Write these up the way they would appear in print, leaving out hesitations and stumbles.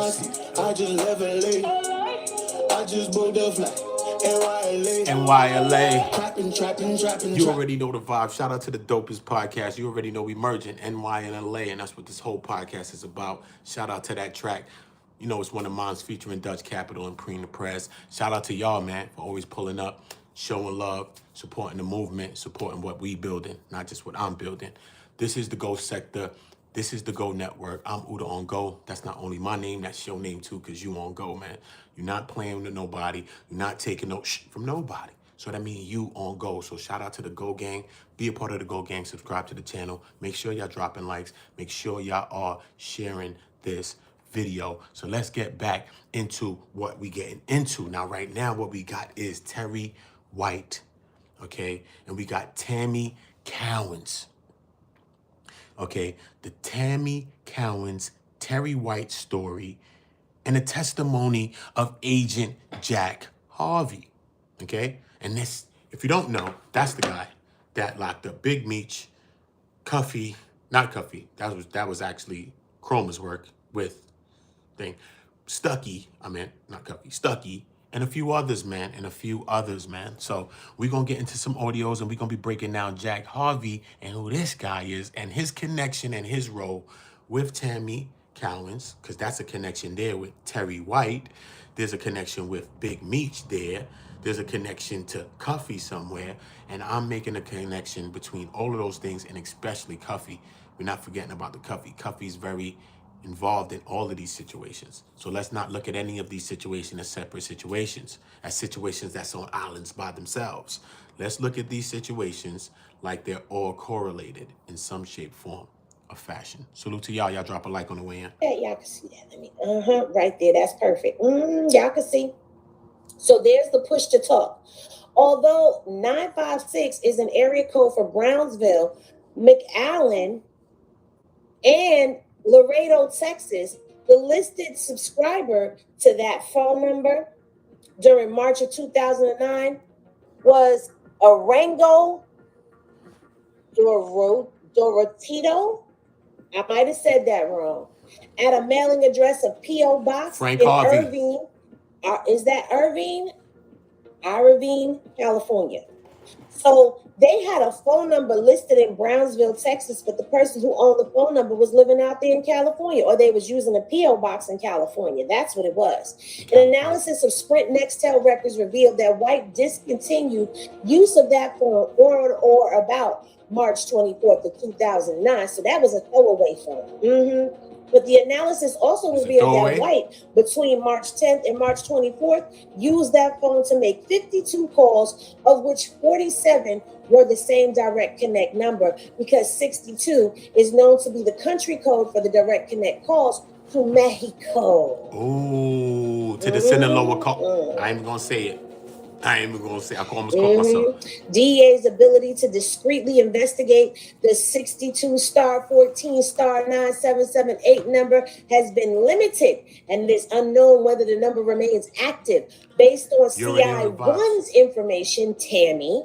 my seat. I just left LA. I just booked a flight. NYLA. Trapping. You already know the vibe. Shout out to the dopest podcast. You already know we merging NY and LA, and that's what this whole podcast is about. Shout out to that track. You know, it's one of mine's featuring Dutch Capital and Preen the Press. Shout out to y'all, man, for always pulling up, showing love, supporting the movement, supporting what we building, not just what I'm building. This is the Go Sector. This is the Go Network. I'm Uda on Go. That's not only my name, that's your name too, because you on Go, man. You're not playing with nobody. You're not taking no shit from nobody. So that means you on Go. So shout out to the Go Gang. Be a part of the Go Gang. Subscribe to the channel. Make sure y'all dropping likes. Make sure y'all are sharing this video. So let's get back into what we getting into. Now, right now, what we got is Terry White, okay? And we got Tammy Cowins. Okay, the Tammy Cowins, Terry White story, and the testimony of Agent Jack Harvey. Okay, and this, if you don't know, that's the guy that locked up Big Meech, CUFFY, not CUFFY. That was actually Chroma's work with Stucky. I meant not CUFFY, Stucky. And a few others, man, So we're going to get into some audios and we're going to be breaking down Jack Harvey and who this guy is and his connection and his role with Tammy Cowins, because that's a connection there with Terry White. There's a connection with Big Meech there. There's a connection to CUFFY somewhere. And I'm making a connection between all of those things and especially CUFFY. We're not forgetting about the CUFFY. CUFFY's very involved in all of these situations. So let's not look at any of these situations as separate situations, as situations that's on islands by themselves. Let's look at these situations like they're all correlated in some shape, form, or fashion. Salute to y'all. Y'all drop a like on the way in. Yeah, y'all can see that. Let me, right there. That's perfect. Y'all can see. So there's the push to talk. Although 956 is an area code for Brownsville, McAllen, and Laredo, Texas, the listed subscriber to that phone number during March of 2009 was Arango Dorotito. I might have said that wrong. At a mailing address of P.O. Box Frank in Harvey. Irvine. Is that Irvine? Irvine, California. So they had a phone number listed in Brownsville, Texas, but the person who owned the phone number was living out there in California, or they was using a P.O. box in California. That's what it was. An analysis of Sprint Nextel records revealed that White discontinued use of that phone on or about March 24th of 2009. So that was a throwaway phone. But the analysis also revealed that White, between March 10th and March 24th, used that phone to make 52 calls, of which 47 were the same direct connect number, because 62 is known to be the country code for the direct connect calls to Mexico. Ooh, to the Sinaloa call. I ain't going to say it. I almost caught myself. DEA's ability to discreetly investigate the 62*14*9778 number has been limited, and it is unknown whether the number remains active. Based on CI1's information, Tammy.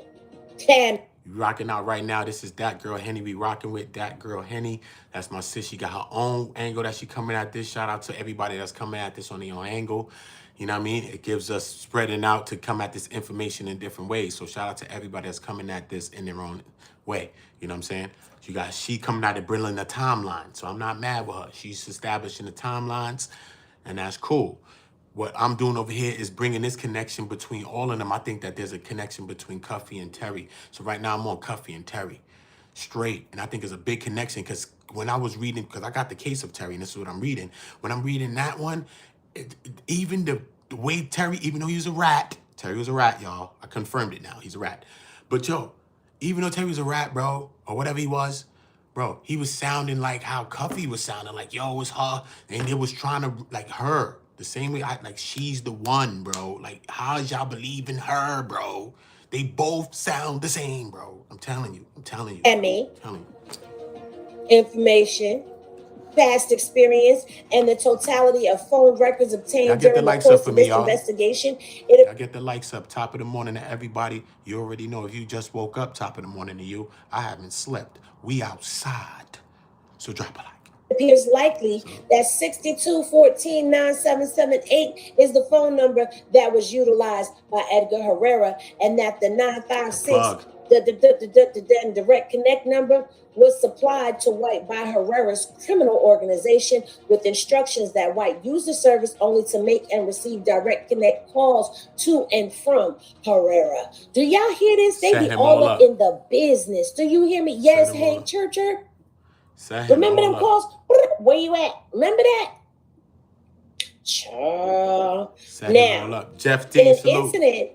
You rocking out right now. This is That Girl Henny. We rocking with That Girl Henny. That's my sis. She got her own angle that she coming at this. Shout out to everybody that's coming at this on their own angle. You know what I mean? It gives us spreading out to come at this information in different ways. So shout out to everybody that's coming at this in their own way. You know what I'm saying? You got she coming out and bringing the timeline. So I'm not mad with her. She's establishing the timelines, and that's cool. What I'm doing over here is bringing this connection between all of them. I think that there's a connection between CUFFY and Terry. So right now I'm on CUFFY and Terry straight. And I think it's a big connection because when I was reading, because I got the case of Terry, and this is what I'm reading. When I'm reading that one, even the way Terry, even though he was a rat, Terry was a rat, y'all. I confirmed it now. He's a rat. But yo, even though Terry was a rat, bro, or whatever he was, bro, he was sounding like how CUFFY was sounding. Like, yo, it's her. And it was trying to, like, her. The same way, like, she's the one, bro. Like, how y'all believe in her, bro? They both sound the same, bro. I'm telling you. Emmy. Information. Past experience and the totality of phone records obtained during the course of this investigation. I get the likes up. Top of the morning to everybody. You already know, if you just woke up, top of the morning to you. I haven't slept. We outside. So drop a like. appears likely that 62149778 is the phone number that was utilized by Edgar Herrera, and that the 956 the direct connect number was supplied to White by Herrera's criminal organization with instructions that White use the service only to make and receive direct connect calls to and from Herrera. Do y'all hear this? They be all up in the business. Do you hear me? Yes, hey, Churcher. Remember them calls? Where you at? Remember that? Now, Jeff D, in an salute. incident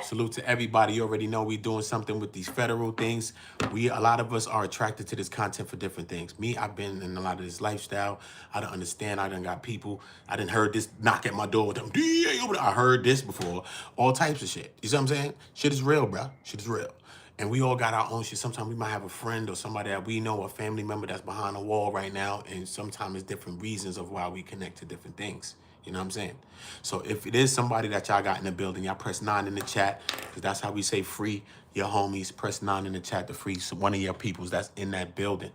Salute to everybody. You already know we doing something with these federal things. A lot of us are attracted to this content for different things. Me, I've been in a lot of this lifestyle. I don't understand. I done got people. I done heard this knock at my door with them. I heard this before. All types of shit. You see what I'm saying? Shit is real, bro. Shit is real. And we all got our own shit. Sometimes we might have a friend or somebody that we know, a family member that's behind a wall right now. And sometimes it's different reasons of why we connect to different things. You know what I'm saying? So if it is somebody that y'all got in the building, y'all press 9 in the chat, because that's how we say free your homies. Press 9 in the chat to free one of your peoples that's in that building.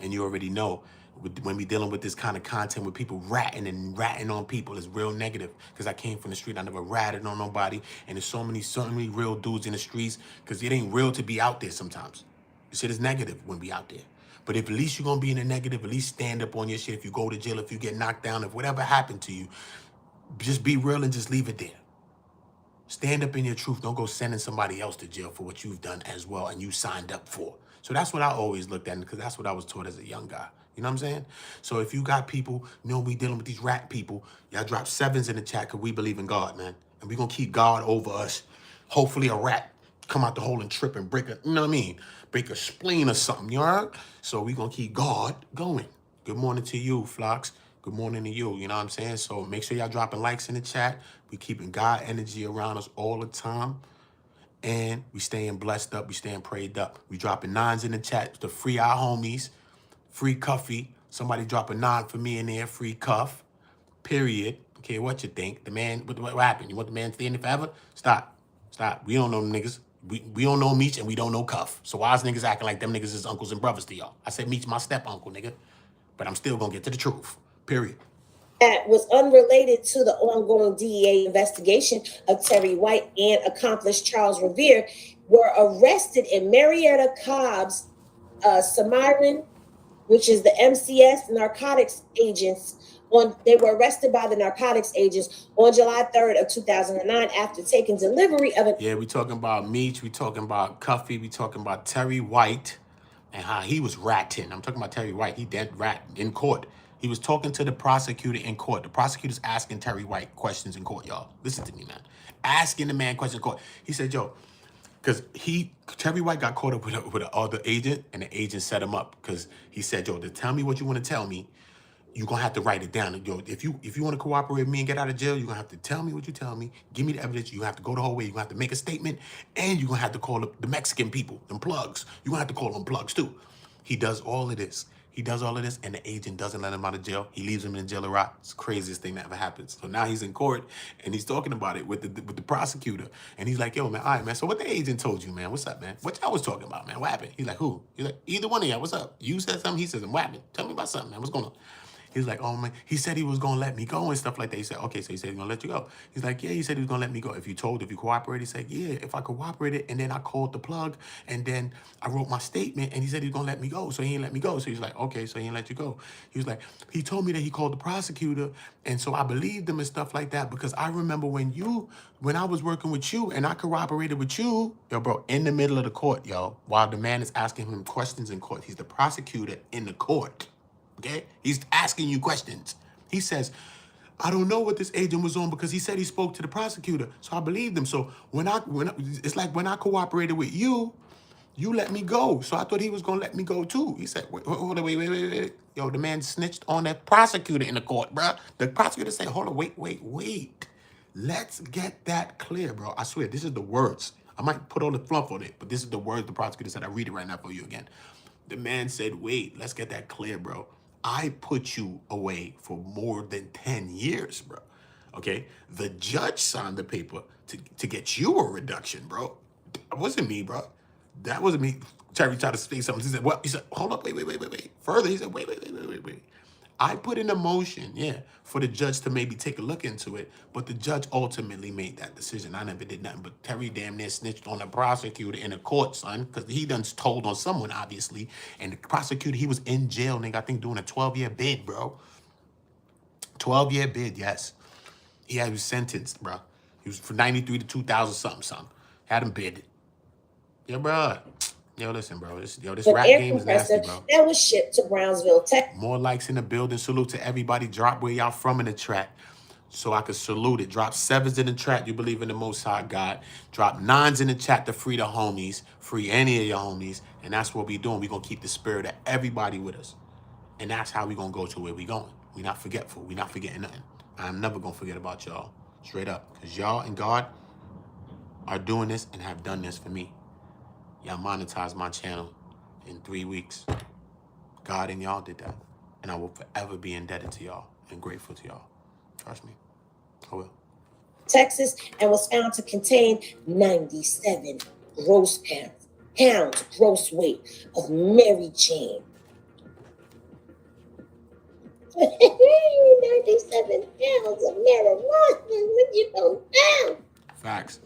And you already know, when we dealing with this kind of content with people ratting on people, is real negative. Because I came from the street, I never ratted on nobody. And there's so many real dudes in the streets, because it ain't real to be out there sometimes. The shit is negative when we out there. But if at least you're going to be in the negative, at least stand up on your shit. If you go to jail, if you get knocked down, if whatever happened to you, just be real and just leave it there. Stand up in your truth. Don't go sending somebody else to jail for what you've done as well and you signed up for. So that's what I always looked at, because that's what I was taught as a young guy. You know what I'm saying? So if you got people, we dealing with these rat people, y'all drop 7s in the chat, because we believe in God, man. And we're going to keep God over us. Hopefully a rat come out the hole and trip and break a, you know what I mean? Break a spleen or something, you heard? So we're going to keep God going. Good morning to you, Flocks. Good morning to you, you know what I'm saying? So make sure y'all dropping likes in the chat. We keeping God energy around us all the time. And we staying blessed up. We staying prayed up. We dropping 9s in the chat to free our homies. Free CUFFY. Somebody drop a 9 for me in there. Free Cuff. Period. Okay, what you think? The man, what happened? You want the man to stay in there forever? Stop. We don't know them niggas. We don't know Meech and we don't know Cuff. So why is niggas acting like them niggas is uncles and brothers to y'all? I said Meech my step uncle, nigga. But I'm still gonna get to the truth. Period. That was unrelated to the ongoing DEA investigation of Terry White and accomplice Charles Revere were arrested in Marietta Cobb's Samiran, which is the MCS narcotics agents. They were arrested by the narcotics agents on July 3rd of 2009 after taking delivery of Yeah, we talking about Meech, we talking about CUFFY, we talking about Terry White and how he was ratting. I'm talking about Terry White. He dead rat in court. He was talking to the prosecutor in court. The prosecutor's asking Terry White questions in court, y'all. Listen to me, man. Asking the man questions in court. He said, yo, because Terry White got caught up with the other agent, and the agent set him up because he said, yo, to tell me what you want to tell me, you're going to have to write it down. Yo, if you want to cooperate with me and get out of jail, you're going to have to tell me what you tell me. Give me the evidence. You have to go the whole way. You're going to have to make a statement. And you're going to have to call the Mexican people, them plugs. You're going to have to call them plugs, too. He does all of this. And the agent doesn't let him out of jail. He leaves him in jail to rot. It's the craziest thing that ever happens. So now he's in court, and he's talking about it with the prosecutor. And he's like, yo, man, all right, man. So what the agent told you, man? What's up, man? What y'all was talking about, man? What happened? He's like, who? He's like, either one of y'all. What's up? You said something. He says, what happened? Tell me about something, man. What's going on? He's like, oh, man. He said he was going to let me go and stuff like that. He said, okay, so he said he's going to let you go. He's like, yeah, he said he was going to let me go. If you cooperated, he said, yeah, if I cooperated. And then I called the plug, and then I wrote my statement, and he said he was going to let me go. So he didn't let me go. So he's like, okay, so he didn't let you go. He was like, he told me that he called the prosecutor, and so I believed him and stuff like that, because I remember when I was working with you and I cooperated with you, yo, bro, in the middle of the court, yo, while the man is asking him questions in court. He's the prosecutor in the court. Okay? He's asking you questions. He says, I don't know what this agent was on, because he said he spoke to the prosecutor. So I believed him. So it's like when I cooperated with you, you let me go. So I thought he was going to let me go too. He said, wait. Yo, the man snitched on that prosecutor in the court, bro. The prosecutor said, hold on, wait. Let's get that clear, bro. I swear, this is the words. I might put all the fluff on it, but this is the words the prosecutor said. I read it right now for you again. The man said, wait, let's get that clear, bro. I put you away for more than 10 years, bro. Okay? The judge signed the paper to get you a reduction, bro. It wasn't me, bro. That wasn't me. Terry tried to say something. He said, "Well," he said, "Hold up, wait." Further, he said, "Wait. I put in a motion, yeah, for the judge to maybe take a look into it, but the judge ultimately made that decision. I never did nothing, but Terry damn near snitched on the prosecutor in a court, son, because he done told on someone, obviously, and the prosecutor, he was in jail, nigga, I think doing a 12-year bid, bro. 12-year bid, yes. He was sentenced, bro. He was for 93 to 2,000 something. Had him bid. Yeah, bro. Yo, listen, bro. This An rap air game is compressor nasty, bro. that was shipped to Brownsville, Texas. More likes in the building. Salute to everybody. Drop where y'all from in the chat so I can salute it. Drop 7s in the chat. You believe in the Most High God. Drop 9s in the chat to free the homies. Free any of your homies. And that's what we doing. we going to keep the spirit of everybody with us. And that's how we going to go to where we going. We not forgetful. We not forgetting nothing. I'm never going to forget about y'all. Straight up. Because y'all and God are doing this and have done this for me. Y'all monetized my channel in 3 weeks. God and y'all did that. And I will forever be indebted to y'all and grateful to y'all. Trust me. I will. Texas, and was found to contain 97 gross pounds gross weight of Mary Jane. 97 pounds of marijuana. What you gonna do? Facts.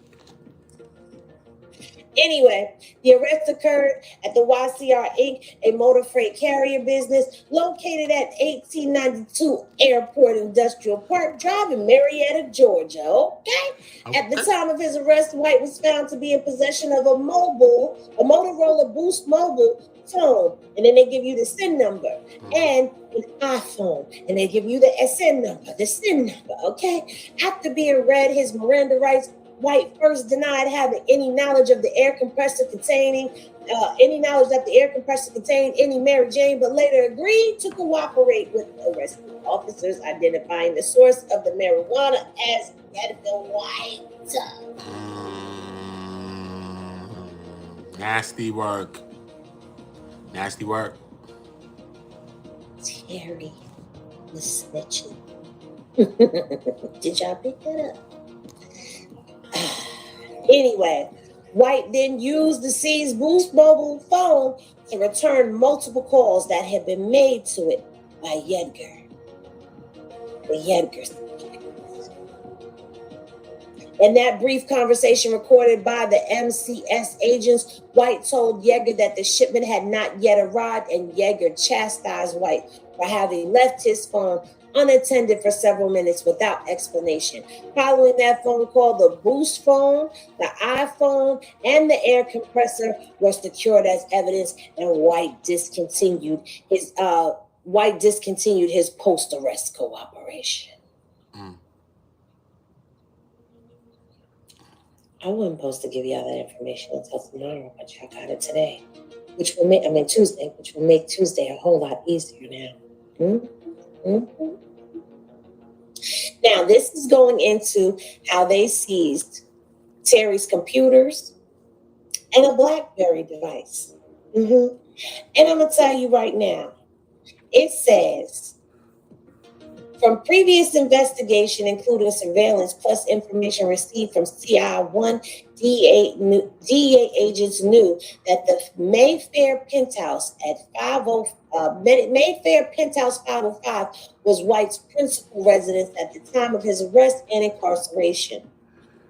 Anyway, the arrest occurred at the YCR Inc., a motor freight carrier business located at 1892 Airport Industrial Park Drive in Marietta, Georgia. Okay? At the time of his arrest, White was found to be in possession of a Motorola Boost mobile phone, and then they give you the SIN number, and an iPhone, and they give you the SIN number, okay? After being read his Miranda rights, White first denied having any knowledge of the air compressor containing any Mary Jane, but later agreed to cooperate with the arresting officers, identifying the source of the marijuana as Edgar White. Nasty work. Terry was snitching. Did y'all pick that up? Anyway, White then used the seized Boost mobile phone to return multiple calls that had been made to it by Yeager. The Yeagers. In that brief conversation recorded by the MCS agents, White told Yeager that the shipment had not yet arrived, and Yeager chastised White for having left his phone unattended for several minutes without explanation. Following that phone call, the Boost phone, the iPhone, and the air compressor were secured as evidence, and White discontinued his post-arrest cooperation. I wasn't supposed to give y'all that information until tomorrow, but y'all got it today, Tuesday, which will make Tuesday a whole lot easier now. Now, this is going into how they seized Terry's computers and a BlackBerry device. And I'm going to tell you right now, it says, from previous investigation, including surveillance plus information received from CI1, DEA agents knew that the Mayfair Penthouse at Mayfair Penthouse 505 was White's principal residence at the time of his arrest and incarceration.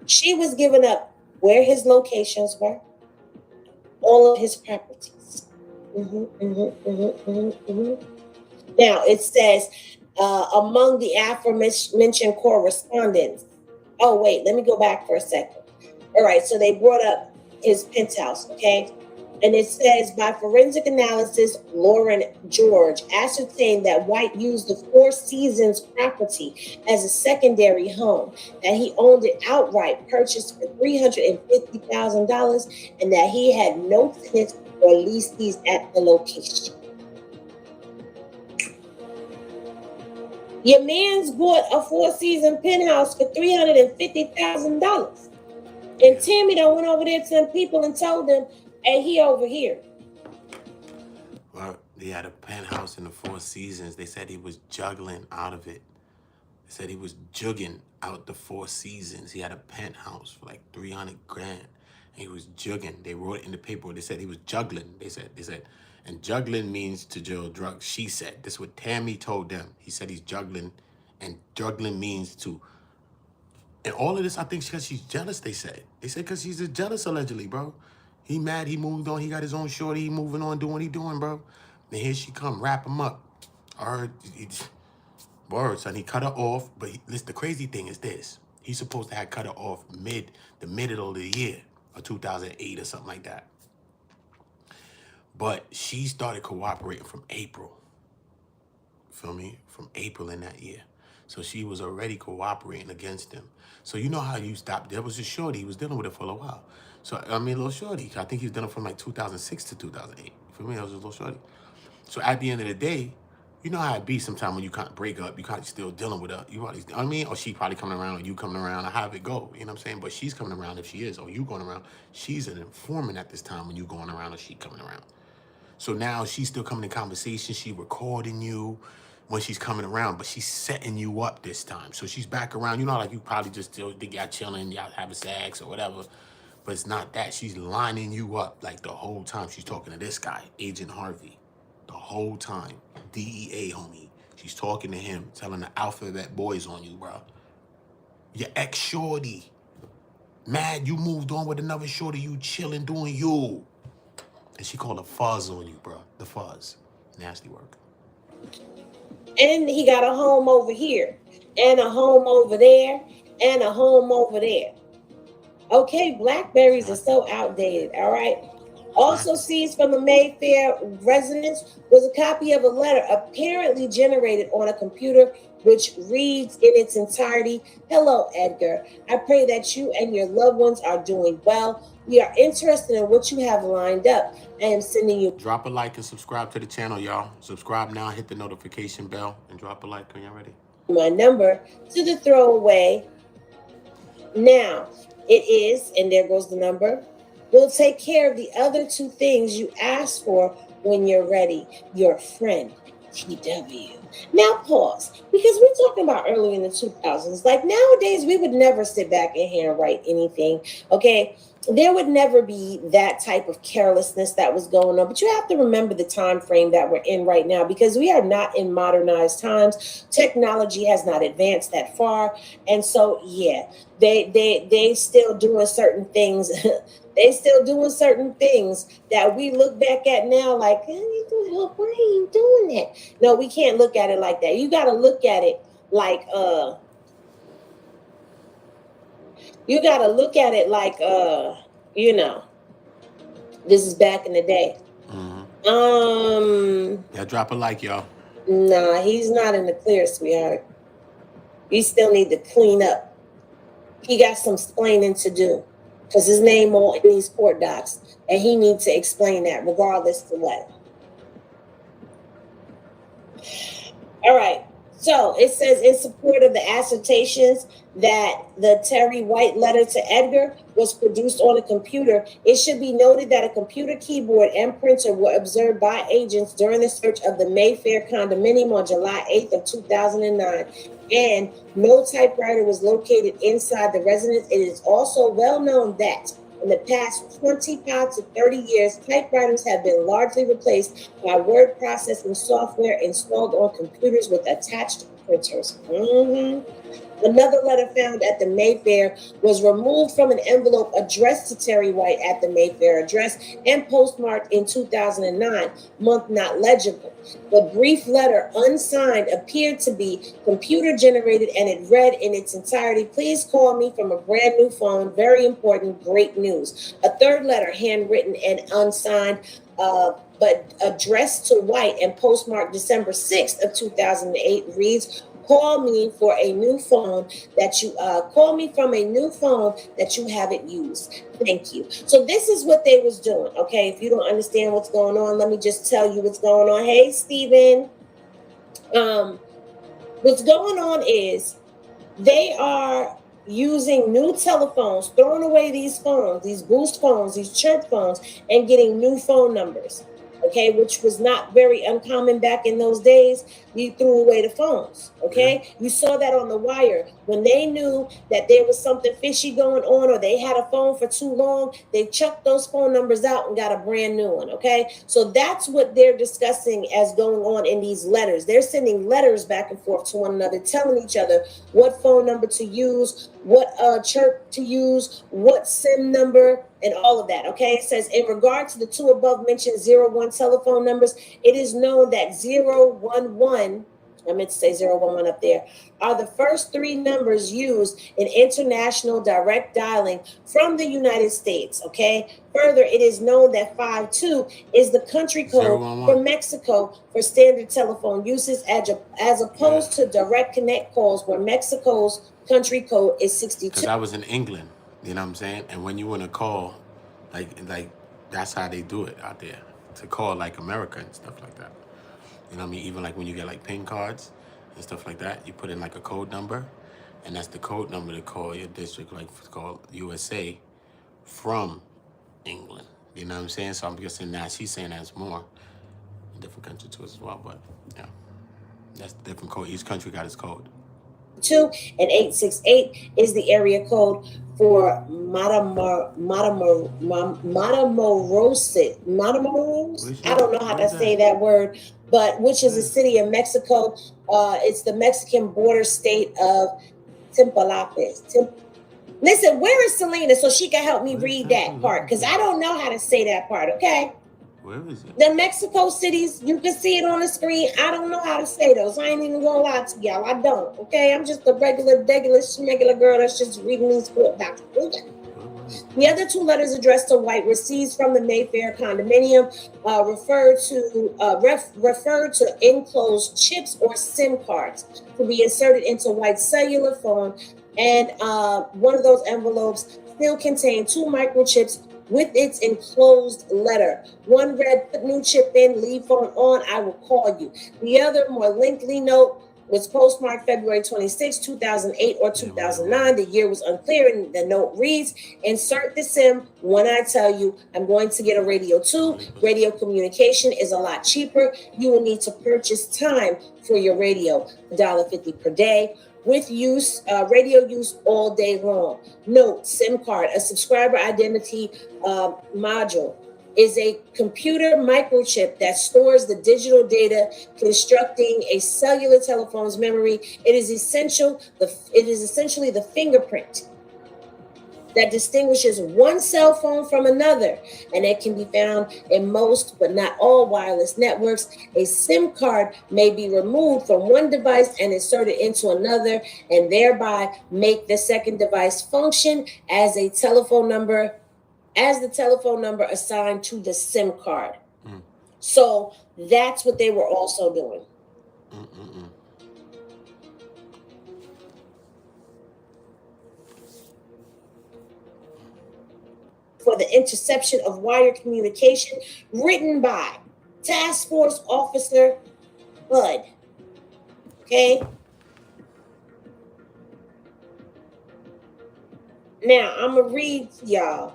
She was given up where his locations were, all of his properties. Now, it says, among the aforementioned correspondence. Oh, wait, let me go back for a second. All right, so they brought up his penthouse, okay? And it says, by forensic analysis, Lauren George ascertained that White used the Four Seasons property as a secondary home, that he owned it outright, purchased for $350,000, and that he had no tenants or leases at the location. Your man's bought a Four Season penthouse for $350,000. And Tammy done went over there to them people and told them, hey, he over here. Well, he had a penthouse in the Four Seasons. They said he was juggling out of it. They said he was jugging out the Four Seasons. He had a penthouse for like $300,000. He was jugging. They wrote it in the paper. They said he was juggling. They said, and juggling means to deal drugs. She said, this is what Tammy told them. He said he's juggling, and juggling means to, and all of this, I think because she's jealous, they said. They said because she's jealous, allegedly, bro. He mad, he moved on, he got his own shorty, he moving on, doing what he doing, bro. And here she come, wrap him up. I heard, word, son, he cut her off, but listen, the crazy thing is this. He's supposed to have cut her off the middle of the year, or 2008 or something like that. But she started cooperating from April. Feel me? From April in that year. So she was already cooperating against him. So you know how you stopped. There was a shorty. He was dealing with it for a while. So, I mean, a little shorty. I think he was dealing from like 2006 to 2008. For me, that was a little shorty. So at the end of the day, you know how it be sometimes when you can't break up, you can't still dealing with her. You probably, I mean, or she probably coming around, or you coming around, or how it go. You know what I'm saying? But she's coming around if she is, or you going around. She's an informant at this time when you going around, or she coming around. So now she's still coming in conversation. She recording you when she's coming around, but she's setting you up this time. So she's back around. You know, like you probably just still think y'all chilling, y'all having sex or whatever. But it's not that. She's lining you up like the whole time. She's talking to this guy, Agent Harvey, the whole time. DEA, homie. She's talking to him, telling the alphabet boys on you, bro. Your ex-shorty. Mad you moved on with another shorty, you chilling, doing you. And she called a fuzz on you, bro. The fuzz. Nasty work. And he got a home over here, and a home over there, and a home over there. Okay, Blackberries are so outdated, all right? Also seized from the Mayfair residence was a copy of a letter apparently generated on a computer which reads in its entirety, "Hello, Edgar. I pray that you and your loved ones are doing well. We are interested in what you have lined up. I am sending you..." Drop a like and subscribe to the channel, y'all. Subscribe now, hit the notification bell, and drop a like when y'all ready. My number to the throwaway. Now, it is, and there goes the number. We'll take care of the other two things you asked for when you're ready. Your friend, TW. Now pause, because we're talking about early in the 2000s. Like nowadays, we would never sit back and handwrite anything, okay? There would never be that type of carelessness that was going on. But you have to remember the time frame that we're in right now, because we are not in modernized times. Technology has not advanced that far. And so, yeah, they still doing certain things. They still doing certain things that we look back at now like, why are you doing that? No, we can't look at it like that. You got to look at it like, you know, this is back in the day. Yeah, drop a like, y'all. Nah, he's not in the clear, sweetheart. You still need to clean up. He got some explaining to do, because his name on in these court docs, and he needs to explain that regardless to what. All right. So it says, in support of the assertions that the Terry White letter to Edgar was produced on a computer, it should be noted that a computer keyboard and printer were observed by agents during the search of the Mayfair condominium on July 8th of 2009. And no typewriter was located inside the residence. It is also well known that in the past 25 to 30 years, typewriters have been largely replaced by word processing software installed on computers with attached printers. Another letter found at the Mayfair was removed from an envelope addressed to Terry White at the Mayfair address and postmarked in 2009, month not legible. The brief letter, unsigned, appeared to be computer generated, and it read in its entirety, "Please call me from a brand new phone. Very important, great news." A third letter, handwritten and unsigned, but addressed to White and postmarked December 6th of 2008, reads, "Call me for a new phone that you call me from a new phone that you haven't used. Thank you." So this is what they was doing. Okay, if you don't understand what's going on, let me just tell you what's going on. Hey, Steven. What's going on is they are using new telephones, throwing away these phones, these boost phones, these chirp phones, and getting new phone numbers. okay, which was not very uncommon back in those days. You threw away the phones, okay? You saw that on The Wire. When they knew that there was something fishy going on or they had a phone for too long, they chucked those phone numbers out and got a brand new one, okay? So that's what they're discussing as going on in these letters. They're sending letters back and forth to one another, telling each other what phone number to use, what chirp to use, what SIM number, and all of that, okay? It says, in regard to the two above mentioned 01 telephone numbers, it is known that 011, I meant to say 011 up there, are the first three numbers used in international direct dialing from the United States, okay? Further, it is known that 52 is the country code for Mexico for standard telephone uses as opposed to direct connect calls where Mexico's country code is 62. Because I was in England, you know what I'm saying? And when you want to call, like that's how they do it out there, to call like America and stuff like that. You know what I mean? Even like when you get like PIN cards and stuff like that, you put in like a code number, and that's the code number to call your district, like it's called USA from England. You know what I'm saying? So I'm guessing now she's saying that's more in different countries too as well, but yeah, that's the different code. Each country got its code. 2 and 868 is the area code for Matamoros. I don't know how to say that word, but which is a city in Mexico. It's the Mexican border state of Timpalapes. Listen, where is Selena so she can help me read that part? Because I don't know how to say that part, okay? Where is it? The Mexico cities, you can see it on the screen. I don't know how to say those. I ain't even gonna lie to y'all. I don't, okay? I'm just a regular girl that's just reading these court documents. Okay. The other two letters addressed to White received from the Mayfair condominium referred to enclosed chips or SIM cards to be inserted into White's cellular phone, and one of those envelopes still contained two microchips with its enclosed letter. One read, put new chip in, leave phone on, I will call you. The other, more lengthy note, was postmarked February 26, 2008 or 2009. The year was unclear, and the note reads, insert the SIM when I tell you I'm going to get a radio too. Radio communication is a lot cheaper. You will need to purchase time for your radio, $1.50 per day. With use, radio use all day long. Note, SIM card, a subscriber identity module, is a computer microchip that stores the digital data constructing a cellular telephone's memory. It is essentially the fingerprint that distinguishes one cell phone from another, and it can be found in most but not all wireless networks. A SIM card may be removed from one device and inserted into another, and thereby make the second device function as the telephone number assigned to the SIM card. So that's what they were also doing. For the interception of wire communication, written by Task Force Officer Bud. Okay. Now I'm gonna read y'all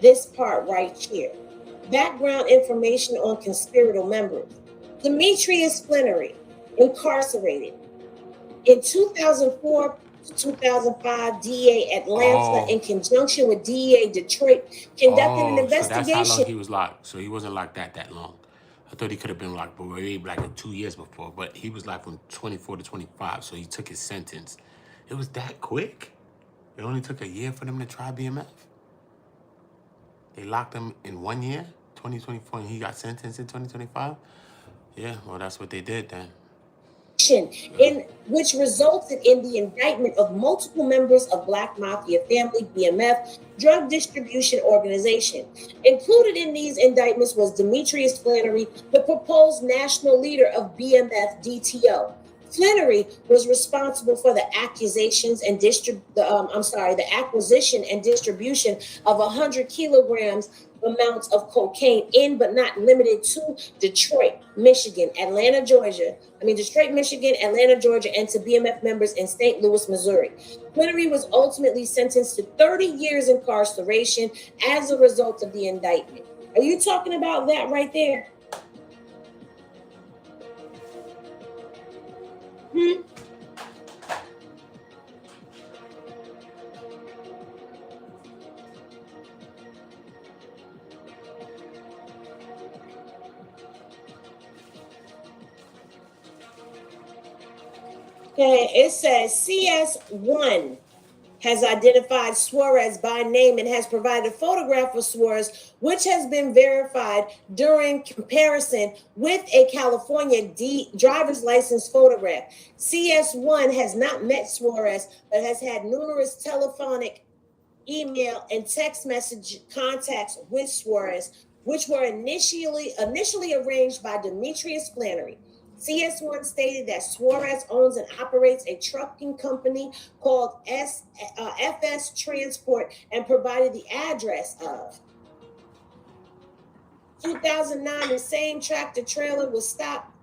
this part right here. Background information on conspirator members. Demetrius Flannery, incarcerated in 2004 to 2005. DEA Atlanta, in conjunction with DEA Detroit, conducted an investigation. So that's how long he was locked. So he wasn't locked that long. I thought he could have been locked for maybe like 2 years before, but he was locked from 24 to 25. So he took his sentence. It was that quick. It only took a year for them to try BMF. They locked him in 1 year, 2024, and he got sentenced in 2025. Yeah, well, that's what they did then. In which resulted in the indictment of multiple members of Black Mafia Family BMF drug distribution organization. Included in these indictments was Demetrius Flannery, the proposed national leader of BMF DTO. Flannery was responsible for the acquisitions and the acquisition and distribution of 100 kilograms amounts of cocaine in, but not limited to, Detroit, Michigan, and Atlanta, Georgia, and to BMF members in St. Louis, Missouri. Flannery was ultimately sentenced to 30 years incarceration as a result of the indictment. Are you talking about that right there? Hmm? Okay, it says CS1 has identified Suarez by name and has provided a photograph of Suarez, which has been verified during comparison with a California driver's license photograph. CS1 has not met Suarez, but has had numerous telephonic, email, and text message contacts with Suarez, which were initially arranged by Demetrius Flannery. CS1 stated that Suarez owns and operates a trucking company called FS Transport and provided the address of 2009. The same tractor trailer was stopped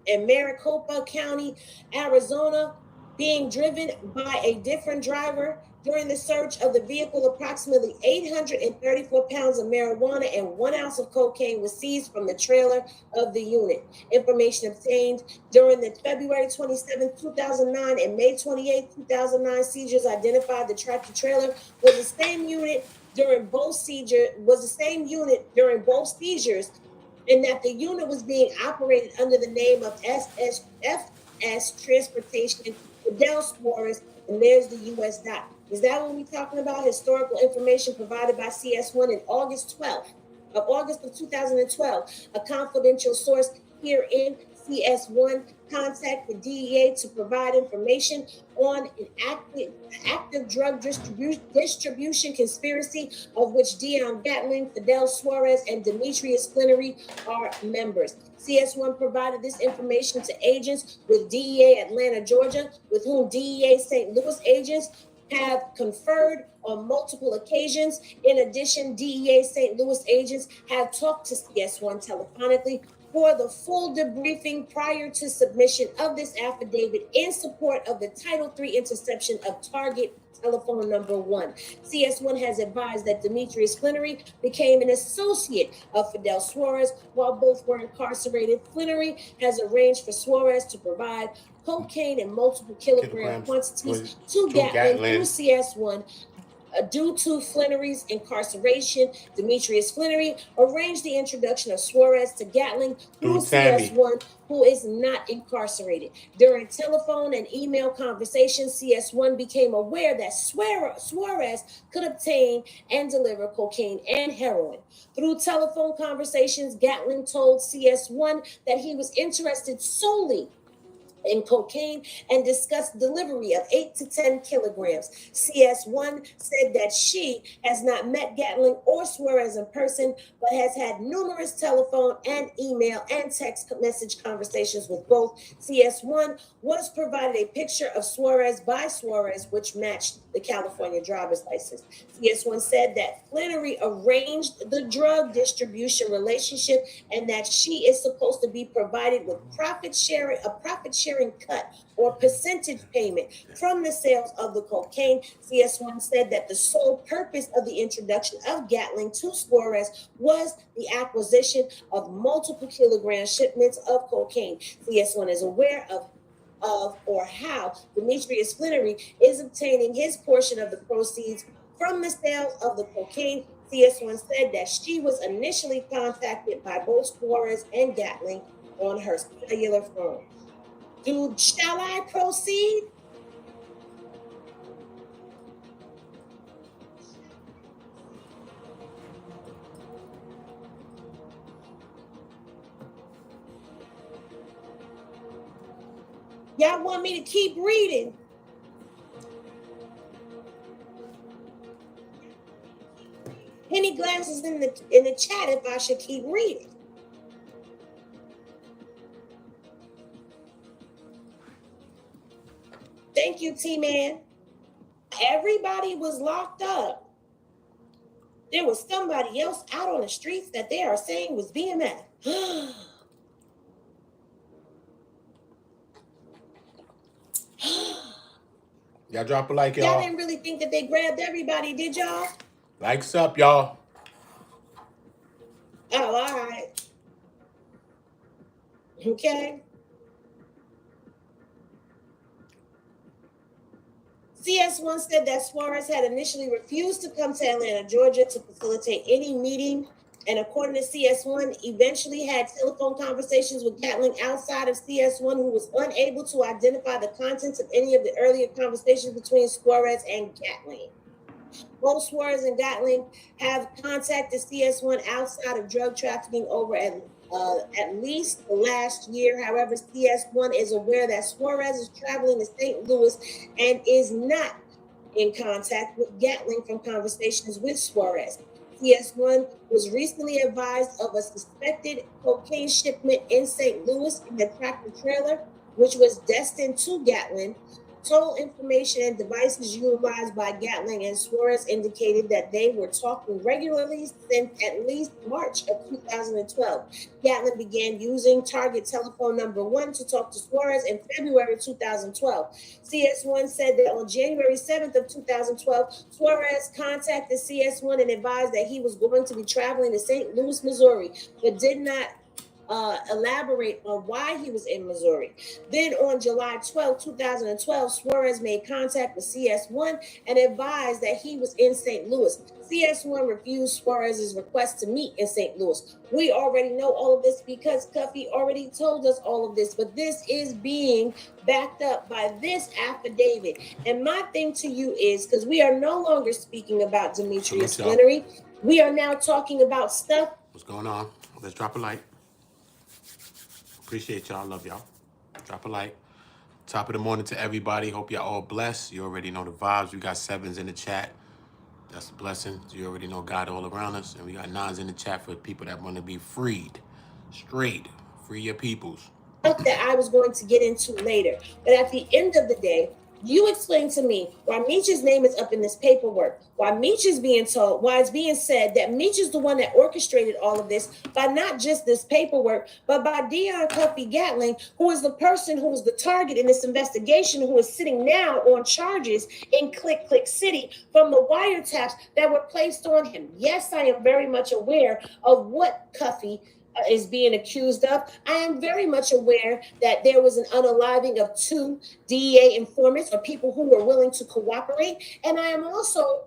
in Maricopa County, Arizona, being driven by a different driver. During the search of the vehicle, approximately 834 pounds of marijuana and 1 ounce of cocaine was seized from the trailer of the unit. Information obtained during the February 27, 2009 and May 28, 2009 seizures identified the tractor trailer was the same unit during both seizures, and that the unit was being operated under the name of FS Transportation, Fidel Suarez, and there's the U.S. dot. Is that what we're talking about? Historical information provided by CS1 in August of 2012. A confidential source herein, CS1 contacted DEA to provide information on an active drug distribution conspiracy of which Dion Gatling, Fidel Suarez, and Demetrius Flannery are members. CS1 provided this information to agents with DEA Atlanta, Georgia, with whom DEA St. Louis agents have conferred on multiple occasions. In addition, DEA St. Louis agents have talked to CS1 telephonically for the full debriefing prior to submission of this affidavit in support of the Title III interception of target telephone number 1. CS1 has advised that Demetrius Flannery became an associate of Fidel Suarez while both were incarcerated. Flannery has arranged for Suarez to provide cocaine in multiple kilogram quantities to Gatling through CS1. Due to Flannery's incarceration, Demetrius Flannery arranged the introduction of Suarez to Gatling through CS1, who is not incarcerated. During telephone and email conversations, CS1 became aware that Suarez could obtain and deliver cocaine and heroin. Through telephone conversations, Gatling told CS1 that he was interested solely in cocaine and discussed delivery of 8 to 10 kilograms. CS1 said that she has not met Gatling or Suarez in person, but has had numerous telephone and email and text message conversations with both. CS1 was provided a picture of Suarez by Suarez, which matched the California driver's license. CS1 said that Flannery arranged the drug distribution relationship and that she is supposed to be provided with a profit sharing cut or percentage payment from the sales of the cocaine. CS1 said that the sole purpose of the introduction of Gatling to Suarez was the acquisition of multiple kilogram shipments of cocaine. CS1 is aware of or how Demetrius Flannery is obtaining his portion of the proceeds from the sale of the cocaine. CS1 said that she was initially contacted by both Suarez and Gatling on her cellular phone. Shall I proceed? Y'all want me to keep reading? Any glasses in the chat if I should keep reading? Thank you, T-Man. Everybody was locked up. There was somebody else out on the streets that they are saying was BMF. Y'all drop a like, y'all. Y'all didn't really think that they grabbed everybody, did y'all? Likes up, y'all. Oh, all right. Okay. CS1 said that Suarez had initially refused to come to Atlanta, Georgia to facilitate any meeting, and according to CS1, eventually had telephone conversations with Gatling outside of CS1, who was unable to identify the contents of any of the earlier conversations between Suarez and Gatling. Both Suarez and Gatling have contacted CS1 outside of drug trafficking over at least the last year. However, CS1 is aware that Suarez is traveling to St. Louis and is not in contact with Gatling from conversations with Suarez. CS1 was recently advised of a suspected cocaine shipment in St. Louis in a tractor trailer, which was destined to Gatling. Toll information and devices utilized by Gatling and Suarez indicated that they were talking regularly since at least March of 2012. Gatling began using target telephone number 1 to talk to Suarez in February 2012. CS1 said that on January 7th of 2012, Suarez contacted CS1 and advised that he was going to be traveling to St. Louis, Missouri, but did not elaborate on why he was in Missouri. Then on July 12, 2012, Suarez made contact with CS1 and advised that he was in St. Louis. CS1 refused Suarez's request to meet in St. Louis. We already know all of this because CUFFY already told us all of this, but this is being backed up by this affidavit. And my thing to you is, because we are no longer speaking about Demetrius Flannery, we are now talking about stuff. What's going on? Let's drop a like. Appreciate y'all. Love y'all. Drop a like. Top of the morning to everybody. Hope y'all all blessed. You already know the vibes. We got 7s in the chat. That's a blessing. You already know God all around us. And we got 9s in the chat for people that want to be freed. Straight. Free your peoples. That I was going to get into later. But at the end of the day, you explain to me why Meech's name is up in this paperwork, why Meech is being told, why it's being said that Meech is the one that orchestrated all of this by not just this paperwork, but by Dion Cuffy Gatling, who is the person who was the target in this investigation, who is sitting now on charges in Click Click City from the wiretaps that were placed on him. Yes, I am very much aware of what Cuffy is being accused of. I am very much aware that there was an unaliving of 2 DEA informants or people who were willing to cooperate. And I am also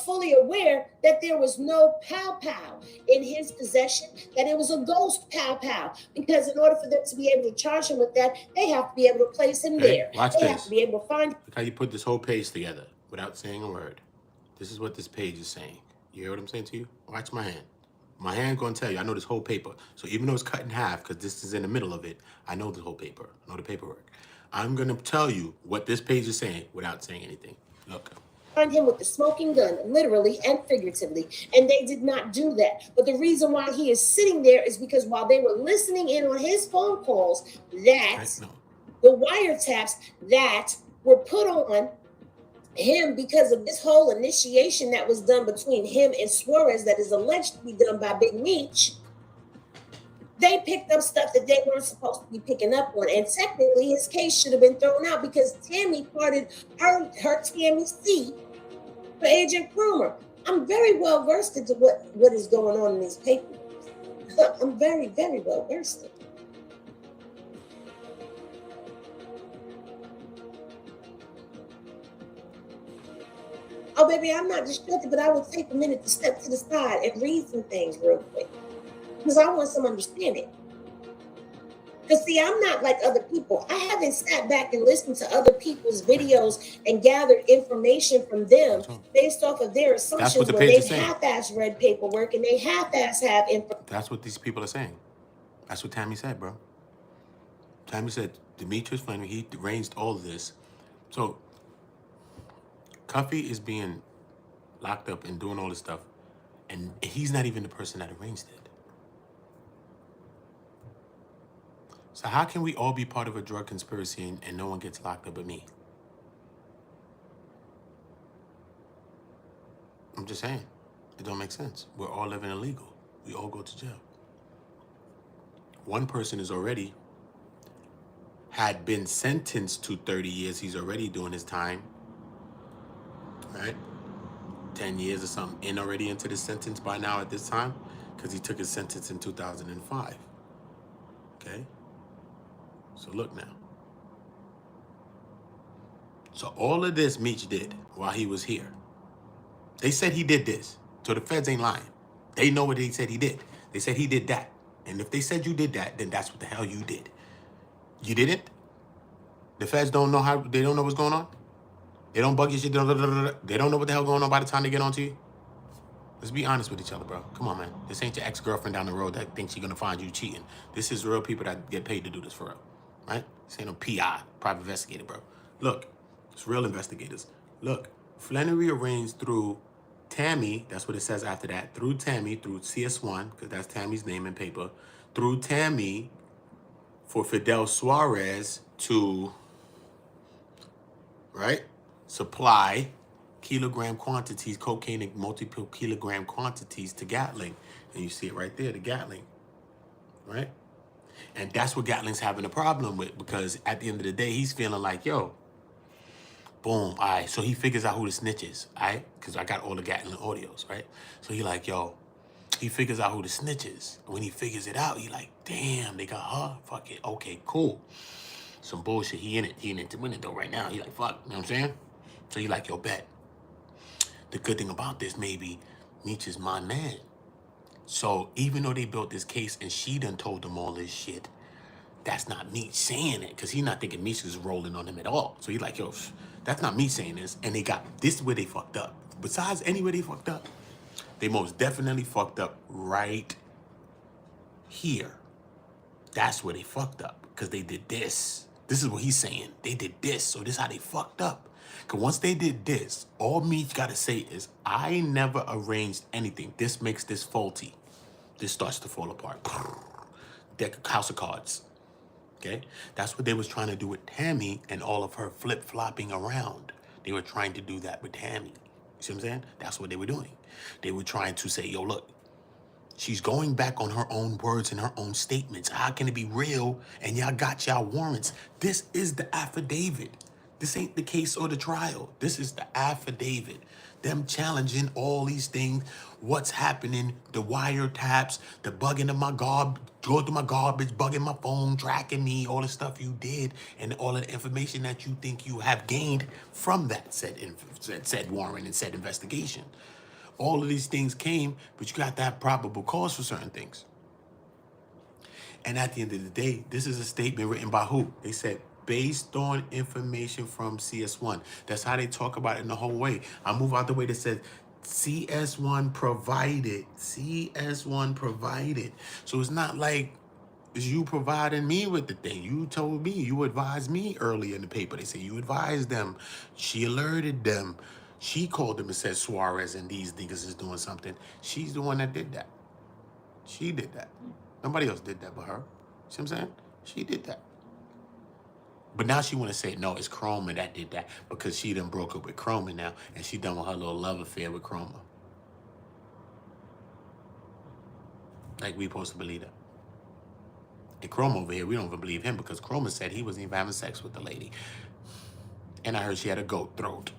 fully aware that there was no pow-pow in his possession, that it was a ghost pow-pow. Because in order for them to be able to charge him with that, they have to be able to place him there. Watch they this. have to be able to find. Look how you put this whole page together without saying a word. This is what this page is saying. You hear what I'm saying to you? Watch my hand. My hand gonna tell you, I know this whole paper. So even though it's cut in half, because this is in the middle of it, I know the whole paper. I know the paperwork. I'm gonna tell you what this page is saying without saying anything. Look. Find him with the smoking gun, literally and figuratively. And they did not do that. But the reason why he is sitting there is because while they were listening in on his phone calls, that the wiretaps that were put on him because of this whole initiation that was done between him and Suarez that is alleged to be done by Big Meech, they picked up stuff that they weren't supposed to be picking up on. And technically, his case should have been thrown out because Tammy parted her Tammy C for Agent Krumer. I'm very well versed into what is going on in these papers. I'm very, very well versed in. Oh, baby, I'm not distracted, but I will take a minute to step to the side and read some things real quick. Because I want some understanding. Because, see, I'm not like other people. I haven't sat back and listened to other people's videos and gathered information from them based off of their assumptions when they half-ass read paperwork and they half-ass have information. That's what these people are saying. That's what Tammy said, bro. Tammy said, Demetrius Flannery, he arranged all of this. So, Cuffy is being locked up and doing all this stuff, and he's not even the person that arranged it. So how can we all be part of a drug conspiracy and no one gets locked up but me? I'm just saying. It don't make sense. We're all living illegal. We all go to jail. One person is already had been sentenced to 30 years. He's already doing his time. Right? 10 years or something in already into the sentence by now at this time, because he took his sentence in 2005. Okay? So look now. So all of this Meech did while he was here. They said he did this. So the feds ain't lying. They know what they said he did. They said he did that. And if they said you did that, then that's what the hell you did. You didn't? The feds don't know how, they don't know what's going on? They don't bug your shit. They don't know what the hell going on by the time they get onto you? Let's be honest with each other, bro. Come on, man. This ain't your ex-girlfriend down the road that thinks she's going to find you cheating. This is real people that get paid to do this for real, right? This ain't no PI, private investigator, bro. Look, it's real investigators. Look, Flannery arranged through Tammy, that's what it says after that, through Tammy, through CS1, because that's Tammy's name and paper, through Tammy for Fidel Suarez to, right, supply kilogram quantities, cocaine in multiple kilogram quantities to Gatling. And you see it right there, the Gatling, right? And that's what Gatling's having a problem with, because at the end of the day, he's feeling like, yo, boom, all right. So he figures out who the snitch is, all right? Because I got all the Gatling audios, right? So he like, yo, he figures out who the snitch is. When he figures it out, he like, damn, they got her. Fuck it. Okay, cool. Some bullshit. He in it. He in it to win it though right now. He like, fuck, you know what I'm saying? So he like, yo, bet. The good thing about this, maybe, Meech is my man. So even though they built this case and she done told them all this shit, that's not Meech saying it, because he's not thinking Meech is rolling on him at all. So he's like, yo, that's not me saying this. And they got, this is where they fucked up. Besides anywhere they fucked up, they most definitely fucked up right here. That's where they fucked up, because they did this. This is what he's saying. They did this, so this is how they fucked up. Because once they did this, all Meech got to say is, I never arranged anything. This makes this faulty. This starts to fall apart. Deck house of cards. Okay? That's what they was trying to do with Tammy and all of her flip-flopping around. They were trying to do that with Tammy. You see what I'm saying? That's what they were doing. They were trying to say, yo, look, she's going back on her own words and her own statements. How can it be real? And y'all got y'all warrants. This is the affidavit. This ain't the case or the trial. This is the affidavit. Them challenging all these things, what's happening, the wiretaps, the bugging of my garbage, going through my garbage, bugging my phone, tracking me, all the stuff you did, and all of the information that you think you have gained from that said warrant and said investigation. All of these things came, but you got to have probable cause for certain things. And at the end of the day, this is a statement written by who? They said, based on information from CS1. That's how they talk about it in the whole way. I move out the way that says CS1 provided. CS1 provided. So it's not like it's you providing me with the thing. You told me, you advised me earlier in the paper. They say you advised them. She alerted them. She called them and said Suarez and these niggas is doing something. She's the one that did that. She did that. Nobody else did that but her. See what I'm saying? She did that. But now she want to say, no, it's Chroma that did that, because she done broke up with Chroma now, and she done with her little love affair with Chroma. Like we supposed to believe that. And Chroma over here, we don't even believe him, because Chroma said he wasn't even having sex with the lady. And I heard she had a goat throat.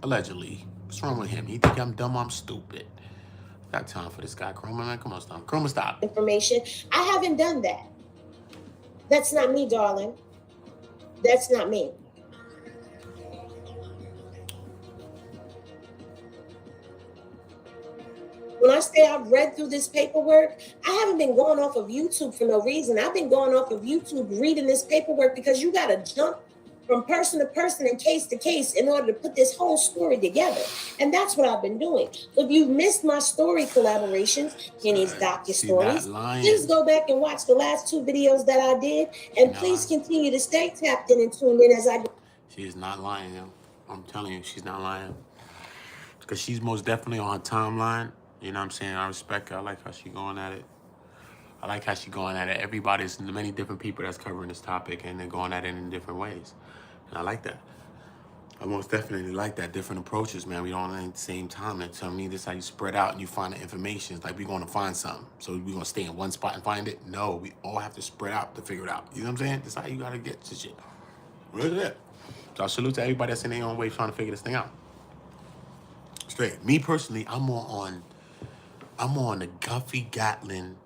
Allegedly. What's wrong with him? He think I'm dumb, I'm stupid. Got time for this guy, Chroma, man. Come on, stop. Chroma, stop. Information. I haven't done that. That's not me, darling. That's not me. When I say I've read through this paperwork, I haven't been going off of YouTube for no reason. I've been going off of YouTube reading this paperwork, because you got to jump from person to person and case to case in order to put this whole story together. And that's what I've been doing. If you've missed my story collaborations, Kenny's docu-stories, please go back and watch the last 2 videos that I did. And please continue to stay tapped in and tuned in as I do. She is not lying, yo. I'm telling you, she's not lying. Because she's most definitely on her timeline. You know what I'm saying? I respect her. I like how she going at it. I like how she going at it. Everybody's many different people that's covering this topic, and they're going at it in different ways. And I like that. I most definitely like that. Different approaches, man. We don't at the same time. And to me, this is how you spread out and you find the information. It's like we're going to find something. So we're going to stay in one spot and find it? No, we all have to spread out to figure it out. You know what I'm saying? That's how you got to get to shit. Look at that. So I salute to everybody that's in their own way trying to figure this thing out. Straight. Me personally, I'm more on the Guffey Gatlin,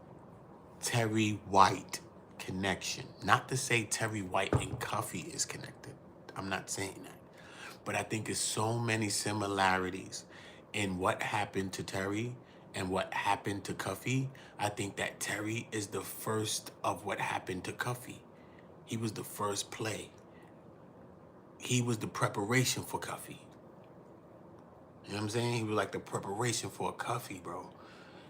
Terry White connection. Not to say Terry White and Cuffy is connected. I'm not saying that. But I think there's so many similarities in what happened to Terry and what happened to Cuffy. I think that Terry is the first of what happened to Cuffy. He was the first play. He was the preparation for Cuffy. You know what I'm saying? He was like the preparation for a Cuffy, bro.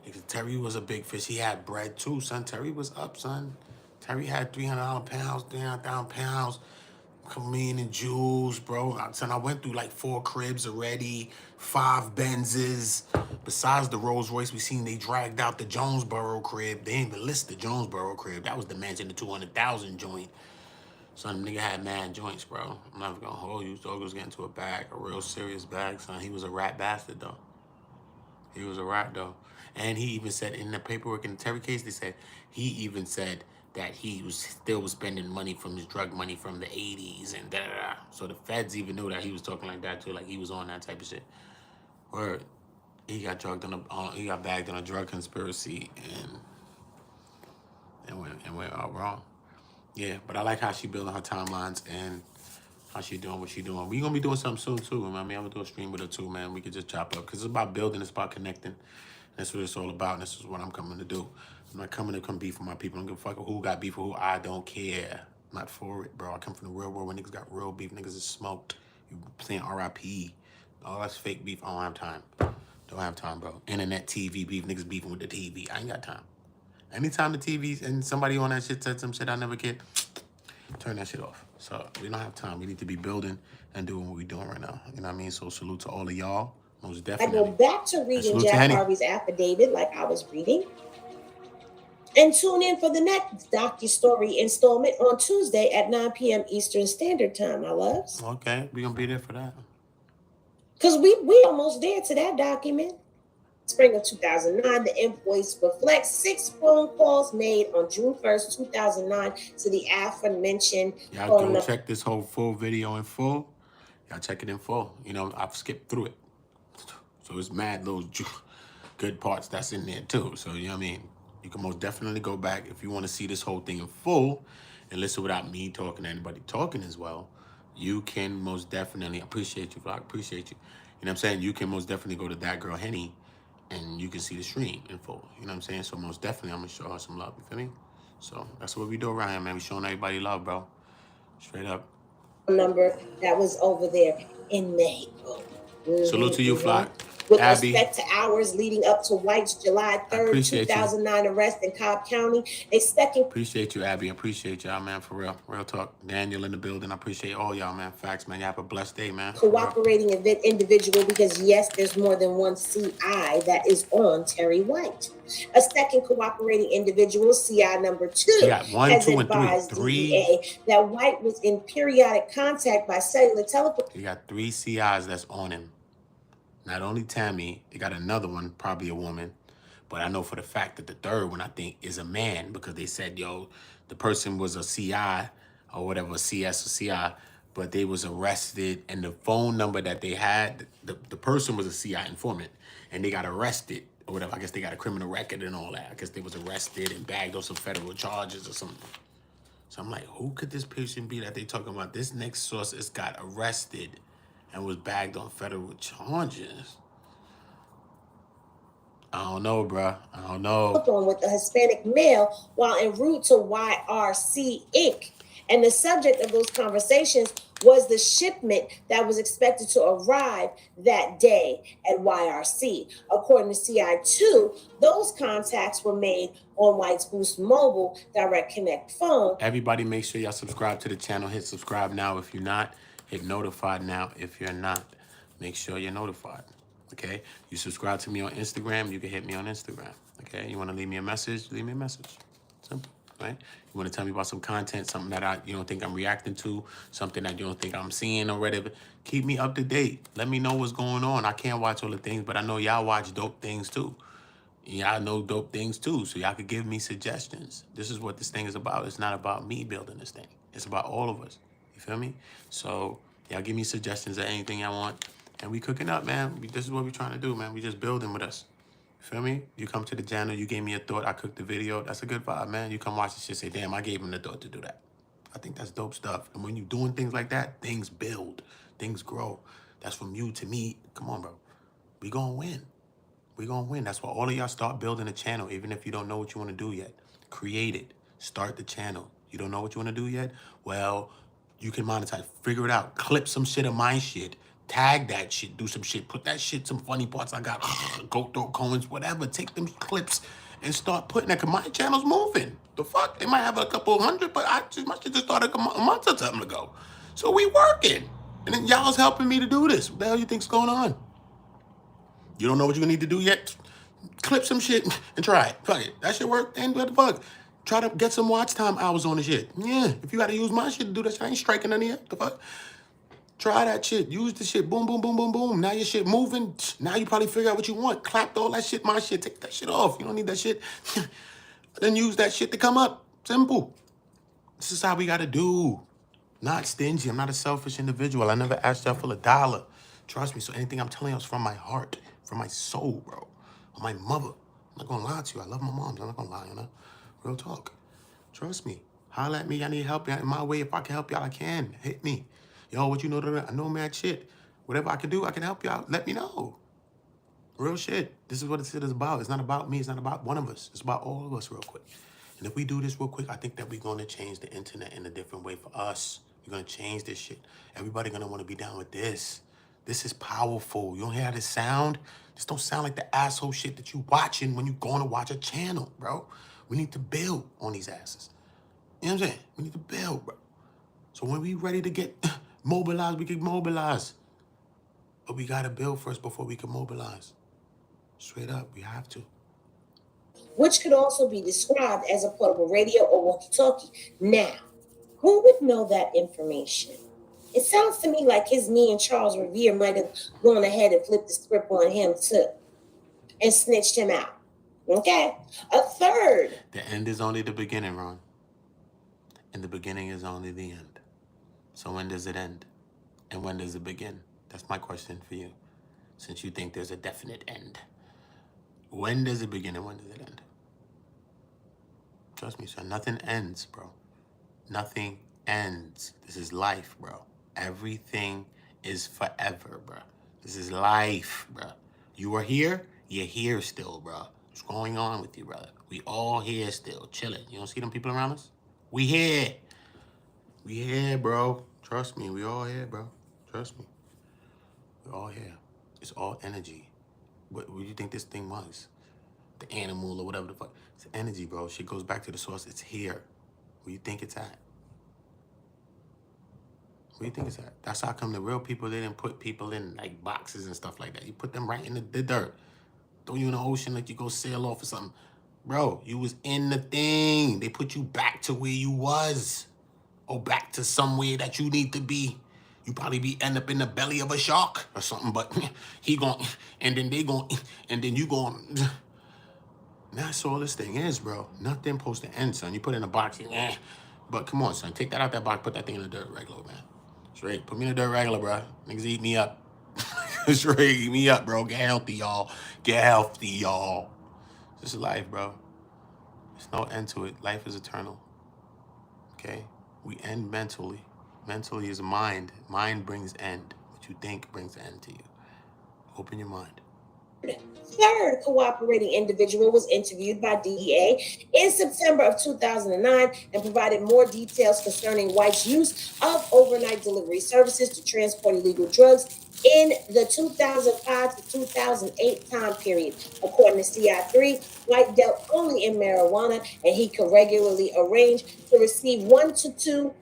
Because Terry was a big fish. He had bread too, son. Terry was up, son. Terry had $300 pounds, 300,000 pounds. Comedian and Jules, bro. Son, I went through like 4 cribs already, 5 Benzes. Besides the Rolls Royce, we seen they dragged out the Jonesboro crib. They didn't even list the Jonesboro crib. That was the mansion, the 200,000 joint. Son, nigga had mad joints, bro. I'm not gonna hold you. Dog was getting to a bag, a real serious bag, son. He was a rat bastard, though. He was a rat, though. And he even said in the paperwork in the Terry case, they said, he even said that he was still spending money from his drug money from the 80s and da-da-da. So the feds even knew that he was talking like that, too. Like, he was on that type of shit. Word. He got he got bagged on a drug conspiracy and went all wrong. Yeah, but I like how she building her timelines and how she doing what she doing. We gonna be doing something soon too. I mean, I'm gonna do a stream with her too, man. We could just chop up because it's about building, it's about connecting. That's what it's all about. And this is what I'm coming to do. I'm not coming to come beef with my people. I don't give a fuck who got beef with who. I don't care. I'm not for it, bro. I come from the real world where niggas got real beef. Niggas is smoked. You saying RIP. All that's fake beef. I don't have time. Don't have time, bro. Internet TV beef. Niggas beefing with the TV. I ain't got time. Anytime the TV's and somebody on that shit said some shit I never get, turn that shit off. So we don't have time. We need to be building and doing what we're doing right now. You know what I mean? So salute to all of y'all. Most definitely. I go back to reading Jack Harvey's affidavit like I was reading. And tune in for the next docu-story installment on Tuesday at 9 p.m. Eastern Standard Time, my loves. Okay, we're going to be there for that. Because we almost there to that document. Spring of 2009, the invoice reflects 6 phone calls made on June 1st, 2009 to the aforementioned Y'all go check this whole full video in full. Y'all check it in full. You know, I've skipped through it. So it's mad little good parts that's in there too. So, you know what I mean? You can most definitely go back if you want to see this whole thing in full and listen without me talking to anybody talking as well. You can most definitely, appreciate you, Vlog, appreciate you. You know what I'm saying? You can most definitely go to That Girl Henny and you can see the stream in full. You know what I'm saying? So most definitely I'm going to show her some love. You feel me? So that's what we do around here, man. We showing everybody love, bro. Straight up. Number that was over there in Mexico. Salute to you, Flock. With Abby, respect to hours leading up to White's July 3rd, 2009 arrest in Cobb County, a second... Appreciate you, Abby. Appreciate y'all, man, for real. Real talk. Daniel in the building. I appreciate all y'all, man. Facts, man. Y'all have a blessed day, man. Cooperating individual, because, yes, there's more than one CI that is on Terry White. A second cooperating individual, CI number 2, has advised DEA that White was in periodic contact by cellular telephone. You got 3 CIs that's on him. Not only Tammy, you got another one, probably a woman. But I know for the fact that the third one, I think, is a man because they said, yo, the person was a CI or whatever, CS or CI, but they was arrested. And the phone number that they had, the person was a CI informant and they got arrested or whatever. I guess they got a criminal record and all that. I guess they was arrested and bagged on some federal charges or something. So I'm like, who could this person be that they talking about? This next source is got arrested and was bagged on federal charges. I don't know, bro. I don't know. With the Hispanic male while en route to YRC Inc. And the subject of those conversations was the shipment that was expected to arrive that day at YRC. According to CI2, those contacts were made on White's Boost Mobile Direct Connect phone. Everybody make sure y'all subscribe to the channel. Hit subscribe now if you're not. Hit notified now if you're not. Make sure you're notified. Okay? You subscribe to me on Instagram, you can hit me on Instagram. Okay? You want to leave me a message? Leave me a message. Simple. Right? You want to tell me about some content, something that you don't think I'm reacting to, something that you don't think I'm seeing or whatever. Keep me up to date. Let me know what's going on. I can't watch all the things, but I know y'all watch dope things too. Y'all know dope things too, so y'all could give me suggestions. This is what this thing is about. It's not about me building this thing. It's about all of us. You feel me? So y'all give me suggestions of anything y'all want. And we cooking up, man. This is what we're trying to do, man. We just building with us. Feel me? You come to the channel, you gave me a thought, I cooked the video. That's a good vibe, man. You come watch this shit, say, damn, I gave him the thought to do that. I think that's dope stuff. And when you're doing things like that, things build, things grow. That's from you to me. Come on, bro. We gonna win. We gonna win. That's why all of y'all start building a channel, even if you don't know what you want to do yet. Create it. Start the channel. You don't know what you want to do yet? Well, you can monetize. Figure it out. Clip some shit of my shit. Tag that shit. Do some shit. Put that shit, some funny parts I got. Go through Cowins, whatever. Take them clips and start putting that. Cause my channel's moving. The fuck? They might have a couple hundred, but my shit just started a month or something ago. So we working. And then y'all's helping me to do this. What the hell you think's going on? You don't know what you need to do yet? Clip some shit and try it. Fuck it. That shit work. And what the fuck? Try to get some watch time hours on the shit. Yeah, if you gotta use my shit to do that shit, I ain't striking any of the fuck. Try that shit. Use the shit. Boom, boom, boom, boom, boom. Now your shit moving. Now you probably figure out what you want. Clapped all that shit, my shit. Take that shit off. You don't need that shit. Then use that shit to come up. Simple. This is how we gotta do. Not stingy. I'm not a selfish individual. I never asked y'all for a dollar. Trust me. So anything I'm telling you is from my heart, from my soul, bro. On my mother. I'm not gonna lie to you. I love my mom. I'm not gonna lie, you know? Real talk. Trust me. Holla at me. I need help in my way. If I can help y'all, I can. Hit me. Yo, what you know? I know mad shit. Whatever I can do, I can help y'all. Let me know. Real shit. This is what this shit is about. It's not about me. It's not about one of us. It's about all of us real quick. And if we do this real quick, I think that we're going to change the internet in a different way for us. We're going to change this shit. Everybody going to want to be down with this. This is powerful. You don't hear how this sound? This don't sound like the asshole shit that you watching when you going to watch a channel, bro. We need to build on these asses. You know what I'm saying? We need to build, bro. So when we ready to get mobilized, we can mobilize. But we got to build first before we can mobilize. Straight up, we have to. Which could also be described as a portable radio or walkie-talkie. Now, who would know that information? It sounds to me like his knee and Charles Revere might have gone ahead and flipped the script on him too and snitched him out. Okay? A third. The end is only the beginning, Ron. And the beginning is only the end. So when does it end? And when does it begin? That's my question for you. Since you think there's a definite end. When does it begin and when does it end? Trust me, son. Nothing ends, bro. Nothing ends. This is life, bro. Everything is forever, bro. This is life, bro. You are here, you're here still, bro. What's going on with you, brother? We all here still, chilling. You don't see them people around us? We here. We here, bro. Trust me, we all here, bro. Trust me. We're all here. It's all energy. What do you think this thing was? The animal or whatever the fuck. It's energy, bro. Shit goes back to the source. It's here. Where you think it's at? Where you think it's at? That's how come the real people, they didn't put people in like boxes and stuff like that. You put them right in the dirt. Throw you in the ocean like you go sail off or something. Bro, you was in the thing. They put you back to where you was. Or back to somewhere that you need to be. You probably end up in the belly of a shark or something, but he gon' and then they gon' and then you gon'. That's all this thing is, bro. Nothing supposed to end, son. You put it in a box, but come on, son. Take that out that box, put that thing in the dirt regular, man. Straight. Put me in the dirt regular, bro. Niggas eat me up. Straight, eat me up, bro. Get healthy, y'all. Get healthy, y'all. This is life, bro. There's no end to it. Life is eternal. Okay? We end mentally. Mentally is mind. Mind brings end. What you think brings end to you. Open your mind. Third cooperating individual was interviewed by DEA in September of 2009 and provided more details concerning White's use of overnight delivery services to transport illegal drugs in the 2005 to 2008 time period. According to CI3, White dealt only in marijuana, and he could regularly arrange to receive one or two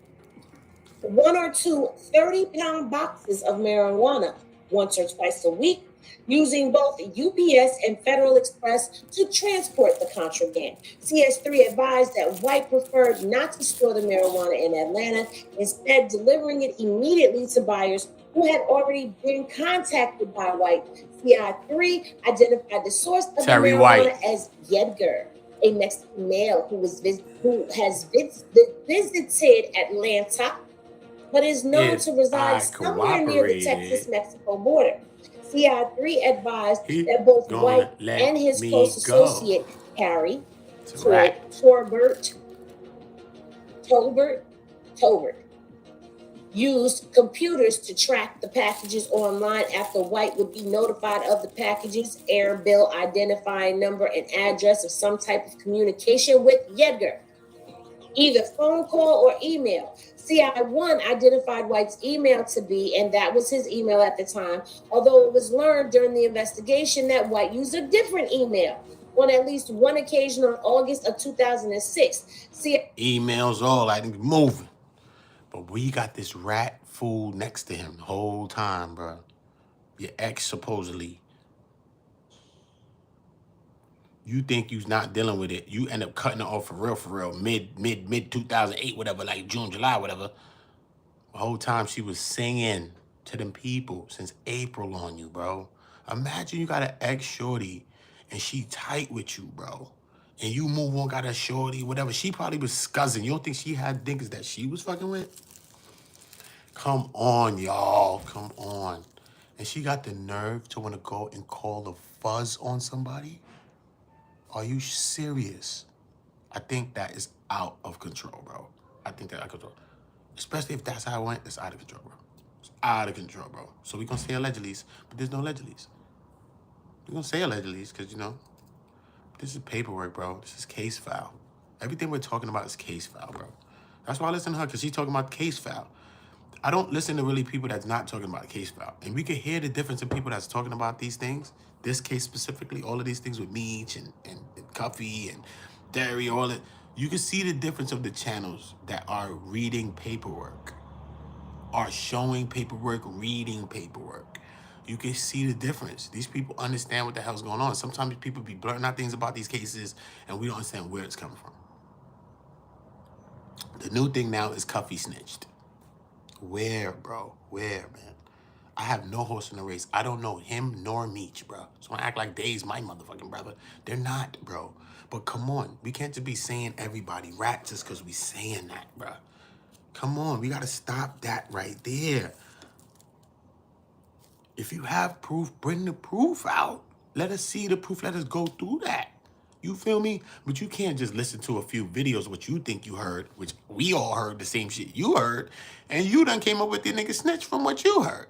30-pound boxes of marijuana once or twice a week, using both UPS and Federal Express to transport the contraband. CS3 advised that White preferred not to store the marijuana in Atlanta, instead delivering it immediately to buyers who had already been contacted by White. CI3 identified the source of Terry the marijuana White as Yedgar, a Mexican male who has visited Atlanta, but is known to reside somewhere near the Texas-Mexico border. CI3 advised He that both gonna White let and his me close go. associate, Harry It's a wrap. Tobert, used computers to track the packages online after White would be notified of the packages, air bill identifying number, and address of some type of communication with Yeager, either phone call or email. CI1 identified White's email to be, and that was his email at the time, although it was learned during the investigation that White used a different email on at least one occasion on August of 2006. Emails all, I think, moving. But we got this rat fool next to him the whole time, bro. Your ex, supposedly. You think you's not dealing with it. You end up cutting it off for real, mid 2008, whatever, like June, July, whatever. The whole time she was singing to them people since April on you, bro. Imagine you got an ex-shorty and she tight with you, bro. And you move on, got a shorty, whatever. She probably was scuzzing. You don't think she had niggas that she was fucking with? Come on, y'all. Come on. And she got the nerve to want to go and call the fuzz on somebody? Are you serious? I think that is out of control, bro. I think that's out of control. Especially if that's how it went, it's out of control, bro. It's out of control, bro. So we're going to say allegedly, but there's no allegedly. We're going to say allegedly because, you know, this is paperwork, bro. This is case file. Everything we're talking about is case file, bro. That's why I listen to her, because she's talking about case file. I don't listen to really people that's not talking about case file. And we can hear the difference in people that's talking about these things. This case specifically, all of these things with Meech and CUFFY and Terry, all that. You can see the difference of the channels that are reading paperwork, are showing paperwork, reading paperwork. You can see the difference. These people understand what the hell's going on. Sometimes people be blurting out things about these cases and we don't understand where it's coming from. The new thing now is CUFFY snitched. Where, bro? Where, man? I have no horse in the race. I don't know him nor Meech, bro. So I act like Dave's my motherfucking brother. They're not, bro. But come on. We can't just be saying everybody rat just because we saying that, bro. Come on. We got to stop that right there. If you have proof, bring the proof out. Let us see the proof. Let us go through that. You feel me? But you can't just listen to a few videos what you think you heard, which we all heard the same shit you heard, and you done came up with the nigga snitch from what you heard.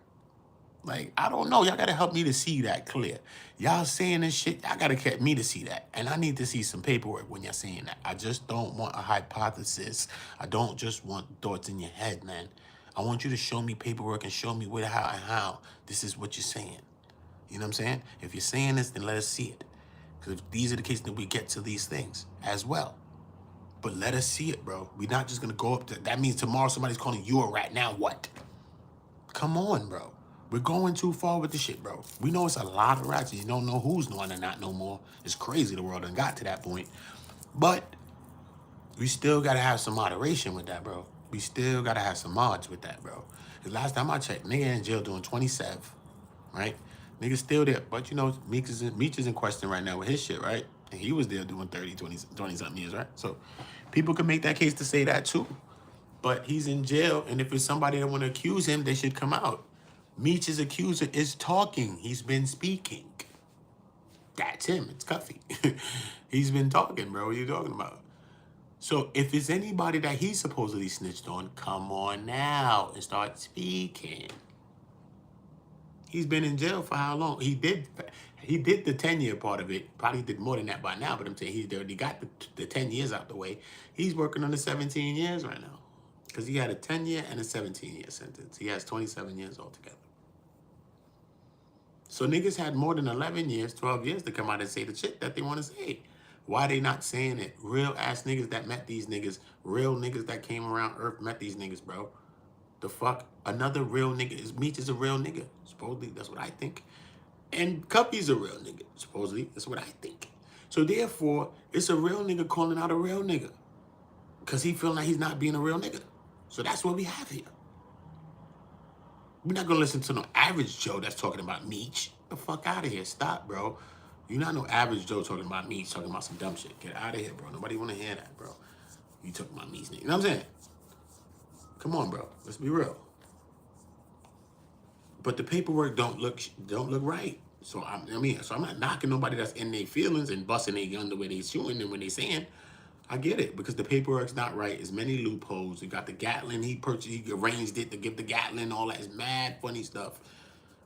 Like, I don't know. Y'all got to help me to see that clear. Y'all saying this shit, y'all got to get me to see that. And I need to see some paperwork when y'all saying that. I just don't want a hypothesis. I don't just want thoughts in your head, man. I want you to show me paperwork and show me where, how, and how this is what you're saying. You know what I'm saying? If you're saying this, then let us see it. Because if these are the cases, then we get to these things as well. But let us see it, bro. We're not just going to go up to, that means tomorrow somebody's calling you a rat. Now what? Come on, bro. We're going too far with the shit, bro. We know it's a lot of rats. You don't know who's knowing and not no more. It's crazy the world done got to that point. But we still got to have some moderation with that, bro. We still got to have some mods with that, bro. Because last time I checked, nigga in jail doing 27, right? Nigga's still there. But, you know, Meech is in question right now with his shit, right? And he was there doing 30, 20-something years, right? So people can make that case to say that too. But he's in jail, and if it's somebody that want to accuse him, they should come out. Meech's accuser is talking. He's been speaking. That's him. It's CUFFY. He's been talking, bro. What are you talking about? So if it's anybody that he supposedly snitched on, come on now and start speaking. He's been in jail for how long? He did the 10-year part of it. Probably did more than that by now, but I'm saying he's already got the 10 years out the way. He's working on the 17 years right now. Because he had a 10-year and a 17-year sentence. He has 27 years altogether. So niggas had more than 11 years, 12 years to come out and say the shit that they want to say. Why they not saying it? Real ass niggas that met these niggas. Real niggas that came around Earth met these niggas, bro. The fuck? Another real nigga. Meech is a real nigga. Supposedly, that's what I think. And CUFFY's a real nigga. Supposedly, that's what I think. So therefore, it's a real nigga calling out a real nigga. Because he feeling like he's not being a real nigga. So that's what we have here. We're not going to listen to no average Joe that's talking about Meech. Get the fuck out of here. Stop, bro. You're not no average Joe talking about Meech, talking about some dumb shit. Get out of here, bro. Nobody want to hear that, bro. You talking about Meech. You know what I'm saying? Come on, bro. Let's be real. But the paperwork don't look right. So so I'm not knocking nobody that's in their feelings and busting their gun the way they shooting and when they saying. I get it because the paperwork's not right. There's many loopholes. You got the Gatlin. He arranged it to give the Gatlin. All that is mad funny stuff.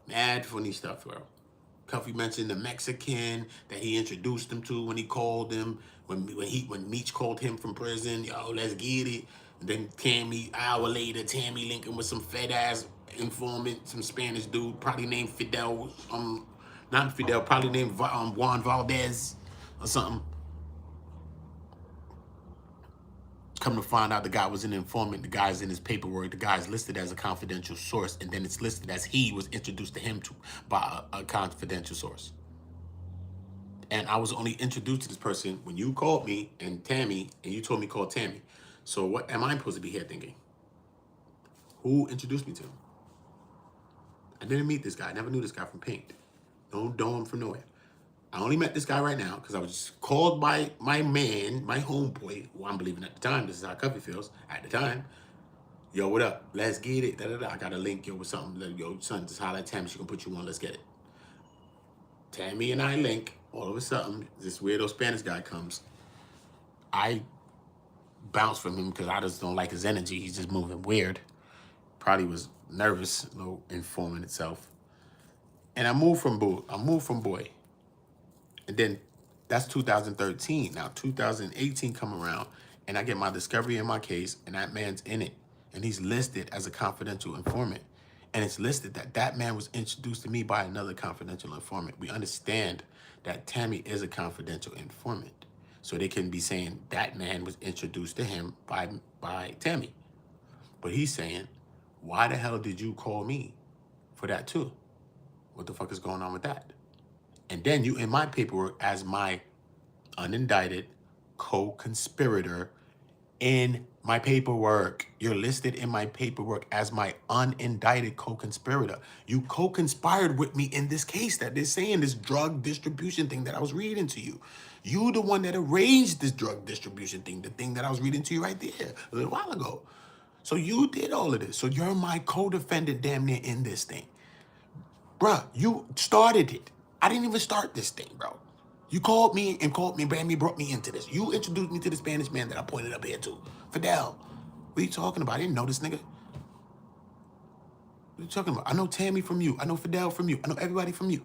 Mad funny stuff, bro. Cuffy mentioned the Mexican that he introduced him to when he called him. When Meech called him from prison, yo, let's get it. And then Tammy, hour later, Tammy linking with some fed ass informant, some Spanish dude, probably named Fidel. Not Fidel, probably named Juan Valdez or something. Come to find out the guy was an informant. The guy's in his paperwork. The guy's listed as a confidential source, and then it's listed as he was introduced to him by a confidential source. And I was only introduced to this person when you called me and Tammy, and you told me call Tammy. So what am I supposed to be here thinking? Who introduced me to him? I didn't meet this guy. I never knew this guy from Paint. Don't know him from nowhere. I only met this guy right now because I was just called by my man, my homeboy, who I'm believing at the time. This is how Cuffy feels at the time. Yo, what up? Let's get it. I got a link, yo, with something. Yo, son, just holler at Tammy. She can put you on. Let's get it. Tammy and I link. All of a sudden, this weirdo Spanish guy comes. I bounce from him because I just don't like his energy. He's just moving weird. Probably was nervous, informant itself. And I moved from boy. And then that's 2013. Now 2018 come around and I get my discovery in my case and that man's in it. And he's listed as a confidential informant. And it's listed that that man was introduced to me by another confidential informant. We understand that Tammy is a confidential informant. So they can be saying that man was introduced to him by Tammy. But he's saying, why the hell did you call me for that too? What the fuck is going on with that? And then you in my paperwork as my unindicted co-conspirator in my paperwork. You're listed in my paperwork as my unindicted co-conspirator. You co-conspired with me in this case that they're saying, this drug distribution thing that I was reading to you. You the one that arranged this drug distribution thing, the thing that I was reading to you right there a little while ago. So you did all of this. So you're my co-defendant damn near in this thing. Bruh, you started it. I didn't even start this thing, bro. You called me and brought me into this. You introduced me to the Spanish man that I pointed up here to. Fidel. What are you talking about? I didn't know this nigga. What are you talking about? I know Tammy from you. I know Fidel from you. I know everybody from you.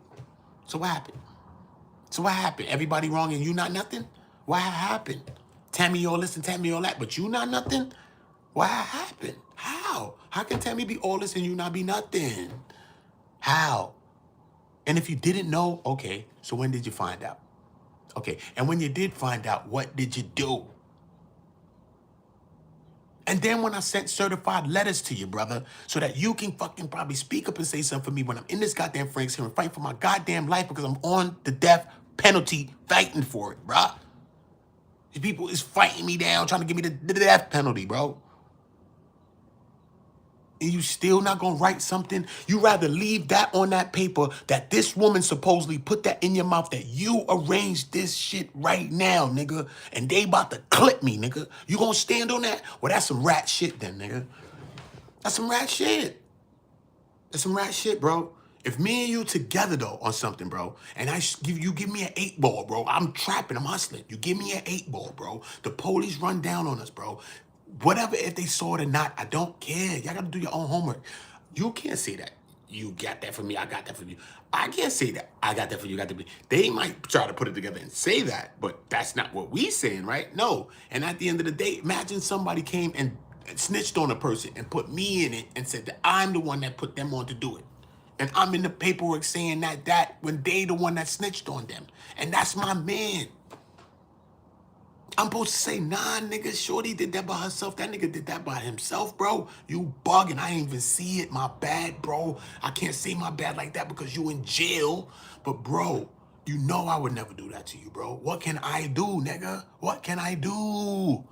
So what happened? Everybody wrong and you not nothing? What happened? Tammy all this and Tammy all that, but you not nothing? What happened? How? How can Tammy be all this and you not be nothing? How? And if you didn't know, okay, so when did you find out? Okay, and when you did find out, what did you do? And then when I sent certified letters to you, brother, so that you can fucking probably speak up and say something for me when I'm in this goddamn Frank's here and fighting for my goddamn life because I'm on the death penalty fighting for it, bruh. These people is fighting me down, trying to give me the death penalty, bro. And you still not gonna write something? You rather leave that on that paper that this woman supposedly put that in your mouth that you arranged this shit right now, nigga. And they about to clip me, nigga. You gonna stand on that? Well, that's some rat shit then, nigga. That's some rat shit. That's some rat shit, bro. If me and you together, though, on something, bro, and you give me an 8-ball, bro, I'm trapping, I'm hustling. You give me an 8-ball, bro. The police run down on us, bro. Whatever, if they saw it or not, I don't care. Y'all gotta do your own homework. You can't say that. You got that from me, I got that from you. I can't say that. I got that from you, got that from me. They might try to put it together and say that, but that's not what we saying, right? No. And at the end of the day, imagine somebody came and snitched on a person and put me in it and said that I'm the one that put them on to do it. And I'm in the paperwork saying that when they the one that snitched on them. And that's my man. I'm supposed to say, nah, nigga, Shorty did that by herself. That nigga did that by himself, bro. You bugging. I ain't even see it. My bad, bro. I can't say my bad like that because you in jail. But, bro, you know I would never do that to you, bro. What can I do, nigga? What can I do?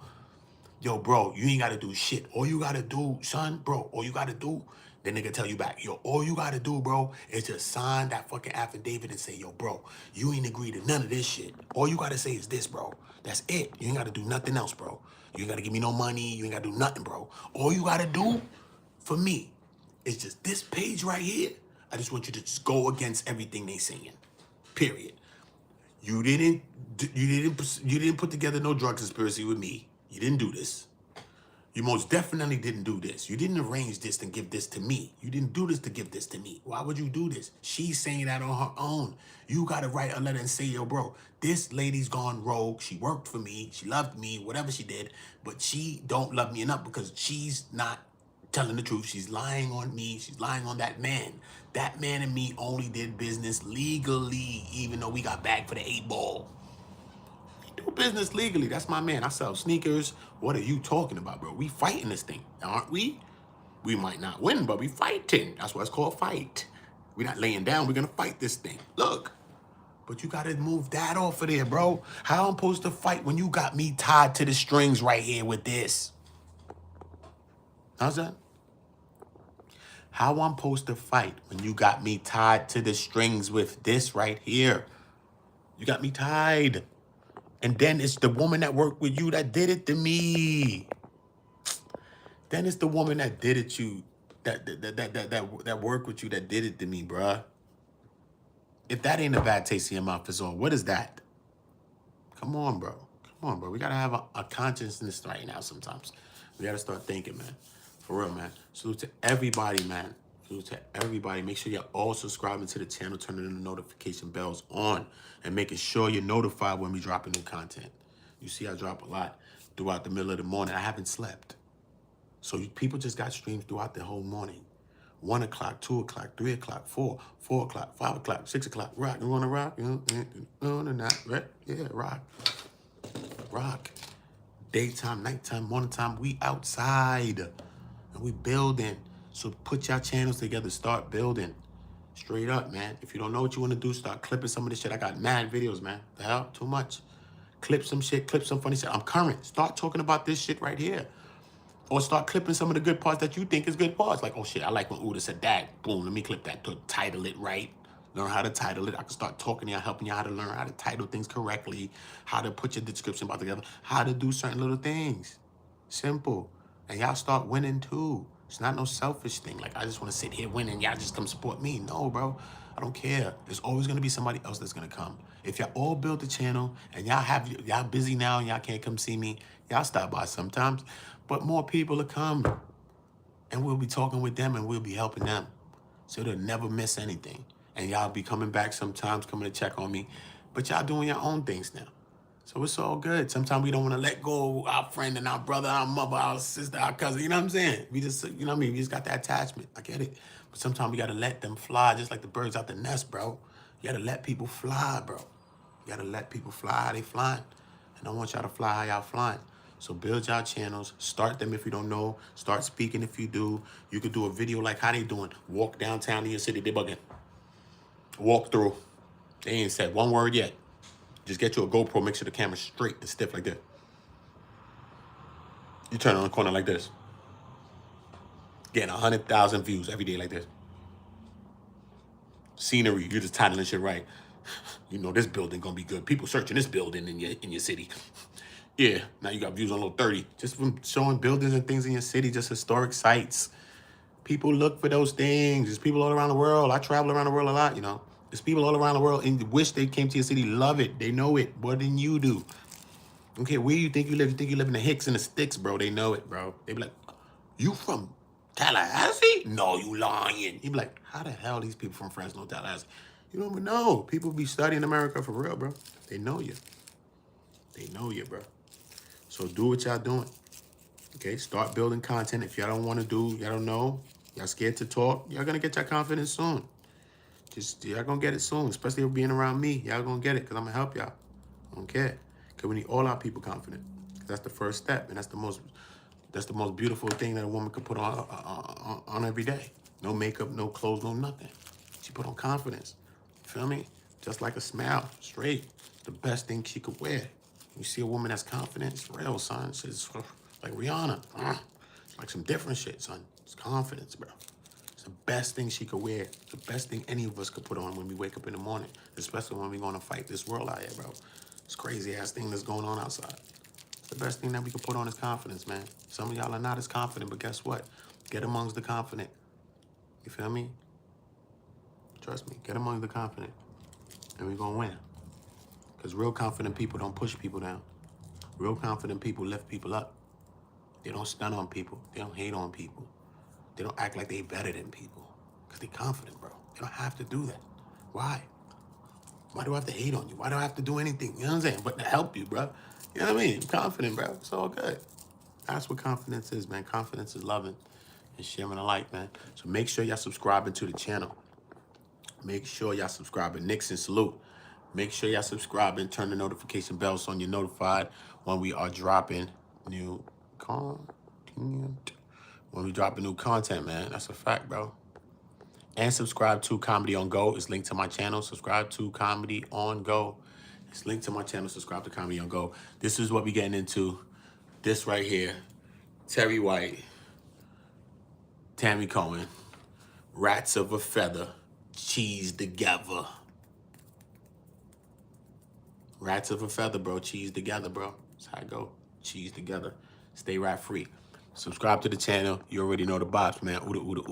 Yo, bro, you ain't got to do shit. All you got to do, son, bro, all you got to do, the nigga tell you back, yo, all you got to do, bro, is just sign that fucking affidavit and say, yo, bro, you ain't agree to none of this shit. All you got to say is this, bro. That's it. You ain't got to do nothing else, bro. You ain't got to give me no money. You ain't got to do nothing, bro. All you got to do for me is just this page right here. I just want you to just go against everything they saying. Period. You didn't put together no drug conspiracy with me. You didn't do this. You most definitely didn't do this. You didn't arrange this to give this to me. You didn't do this to give this to me. Why would you do this? She's saying that on her own. You got to write a letter and say, yo, bro, this lady's gone rogue. She worked for me. She loved me, whatever she did. But she don't love me enough because she's not telling the truth. She's lying on me. She's lying on that man. That man and me only did business legally, even though we got bagged for the 8-ball. Do business legally. That's my man. I sell sneakers. What are you talking about, bro? We fighting this thing, aren't we? We might not win, but we fighting. That's why it's called fight. We're not laying down. We're going to fight this thing. Look. But you got to move that off of there, bro. How I'm supposed to fight when you got me tied to the strings right here with this? How's that? How I'm supposed to fight when you got me tied to the strings with this right here? You got me tied. And then it's the woman that worked with you that did it to me. Then it's the woman that did it that worked with you that did it to me, bruh. If that ain't a bad taste in your mouth, is all. What is that? Come on, bro. Come on, bro. We gotta have a consciousness right now sometimes. We gotta start thinking, man. For real, man. Salute to everybody, man. Salute to everybody. Make sure you're all subscribing to the channel, turning the notification bells on, and making sure you're notified when we drop new content. You see I drop a lot throughout the middle of the morning. I haven't slept. So people just got streams throughout the whole morning. 1 o'clock, 2 o'clock, 3 o'clock, 4 o'clock, 5 o'clock, 6 o'clock. Rock. You want to rock? Right? Yeah, rock. Rock. Daytime, nighttime, morning time. We outside. And we building. So put your channels together. Start building. Straight up, man. If you don't know what you want to do, start clipping some of this shit. I got mad videos, man. The hell? Too much. Clip some shit. Clip some funny shit. I'm current. Start talking about this shit right here. Or start clipping some of the good parts that you think is good parts. Like, oh shit, I like when Uda said that. Boom, let me clip that to title it right. Learn how to title it. I can start talking to y'all, helping y'all how to learn how to title things correctly, how to put your description about together, how to do certain little things. Simple. And y'all start winning too. It's not no selfish thing. Like, I just want to sit here winning. Y'all just come support me. No, bro. I don't care. There's always going to be somebody else that's going to come. If y'all all build the channel and y'all busy now and y'all can't come see me, y'all stop by sometimes. But more people will come. And we'll be talking with them and we'll be helping them. So they'll never miss anything. And y'all be coming back sometimes, coming to check on me. But y'all doing your own things now. So it's all good. Sometimes we don't want to let go of our friend and our brother, our mother, our sister, our cousin. You know what I'm saying? We just, you know what I mean? We just got that attachment. I get it. But sometimes we got to let them fly just like the birds out the nest, bro. You got to let people fly, bro. You got to let people fly how they flying. And I want y'all to fly how y'all flying. So build y'all channels. Start them if you don't know. Start speaking if you do. You could do a video like how they doing. Walk downtown in your city. They bugging. Walk through. They ain't said one word yet. Just get you a GoPro. Make sure the camera's straight and stiff like that. You turn on the corner like this. Getting 100,000 views every day like this. Scenery. You're just titling shit right. You know this building gonna be good. People searching this building in your city. Yeah, now you got views on little 30. Just from showing buildings and things in your city, just historic sites. People look for those things. There's people all around the world. I travel around the world a lot, you know. There's people all around the world and wish they came to your city, love it. They know it more than you do. Okay, where you think you live? You think you live in the Hicks and the Sticks, bro. They know it, bro. They be like, you from Tallahassee? No, you lying. You be like, how the hell these people from Fresno, Tallahassee? You don't even know. People be studying America for real, bro. They know you. They know you, bro. So do what y'all doing. Okay, start building content. If y'all don't want to do, y'all don't know, y'all scared to talk, y'all gonna get your confidence soon. Just, y'all gonna get it soon, especially if being around me. Y'all gonna get it, because I'm gonna help y'all. I don't care. Because we need all our people confident. That's the first step, and that's the most beautiful thing that a woman could put on every day. No makeup, no clothes, no nothing. She put on confidence. You feel me? Just like a smile, straight. The best thing she could wear. You see a woman that's confident, it's real, son. She's like Rihanna. It's like some different shit, son. It's confidence, bro. It's the best thing she could wear. It's the best thing any of us could put on when we wake up in the morning, especially when we're going to fight this world out here, bro. It's crazy-ass thing that's going on outside. It's the best thing that we could put on is confidence, man. Some of y'all are not as confident, but guess what? Get amongst the confident. You feel me? Trust me. Get among the confident. And we're going to win. Because real confident people don't push people down. Real confident people lift people up. They don't stun on people. They don't hate on people. They don't act like they better than people. Because they're confident, bro. They don't have to do that. Why? Why do I have to hate on you? Why do I have to do anything? You know what I'm saying? But to help you, bro. You know what I mean? I'm confident, bro. It's all good. That's what confidence is, man. Confidence is loving and sharing alike, man. So make sure y'all subscribing to the channel. Make sure y'all subscribing. Nixon, salute. Make sure y'all subscribing. Turn the notification bell so you're notified when we are dropping new content. When we dropping new content, man. That's a fact, bro. And subscribe to Comedy on Go. It's linked to my channel. Subscribe to Comedy on Go. It's linked to my channel. Subscribe to Comedy on Go. This is what we getting into. This right here. Terry White Tammy Cowins. Rats of a feather. Cheese together. Rats of a feather, bro. Cheese together, bro. That's how I go. Cheese together. Stay rat free. Subscribe to the channel. You already know the vibes, man. Ooda, ooda, ooda.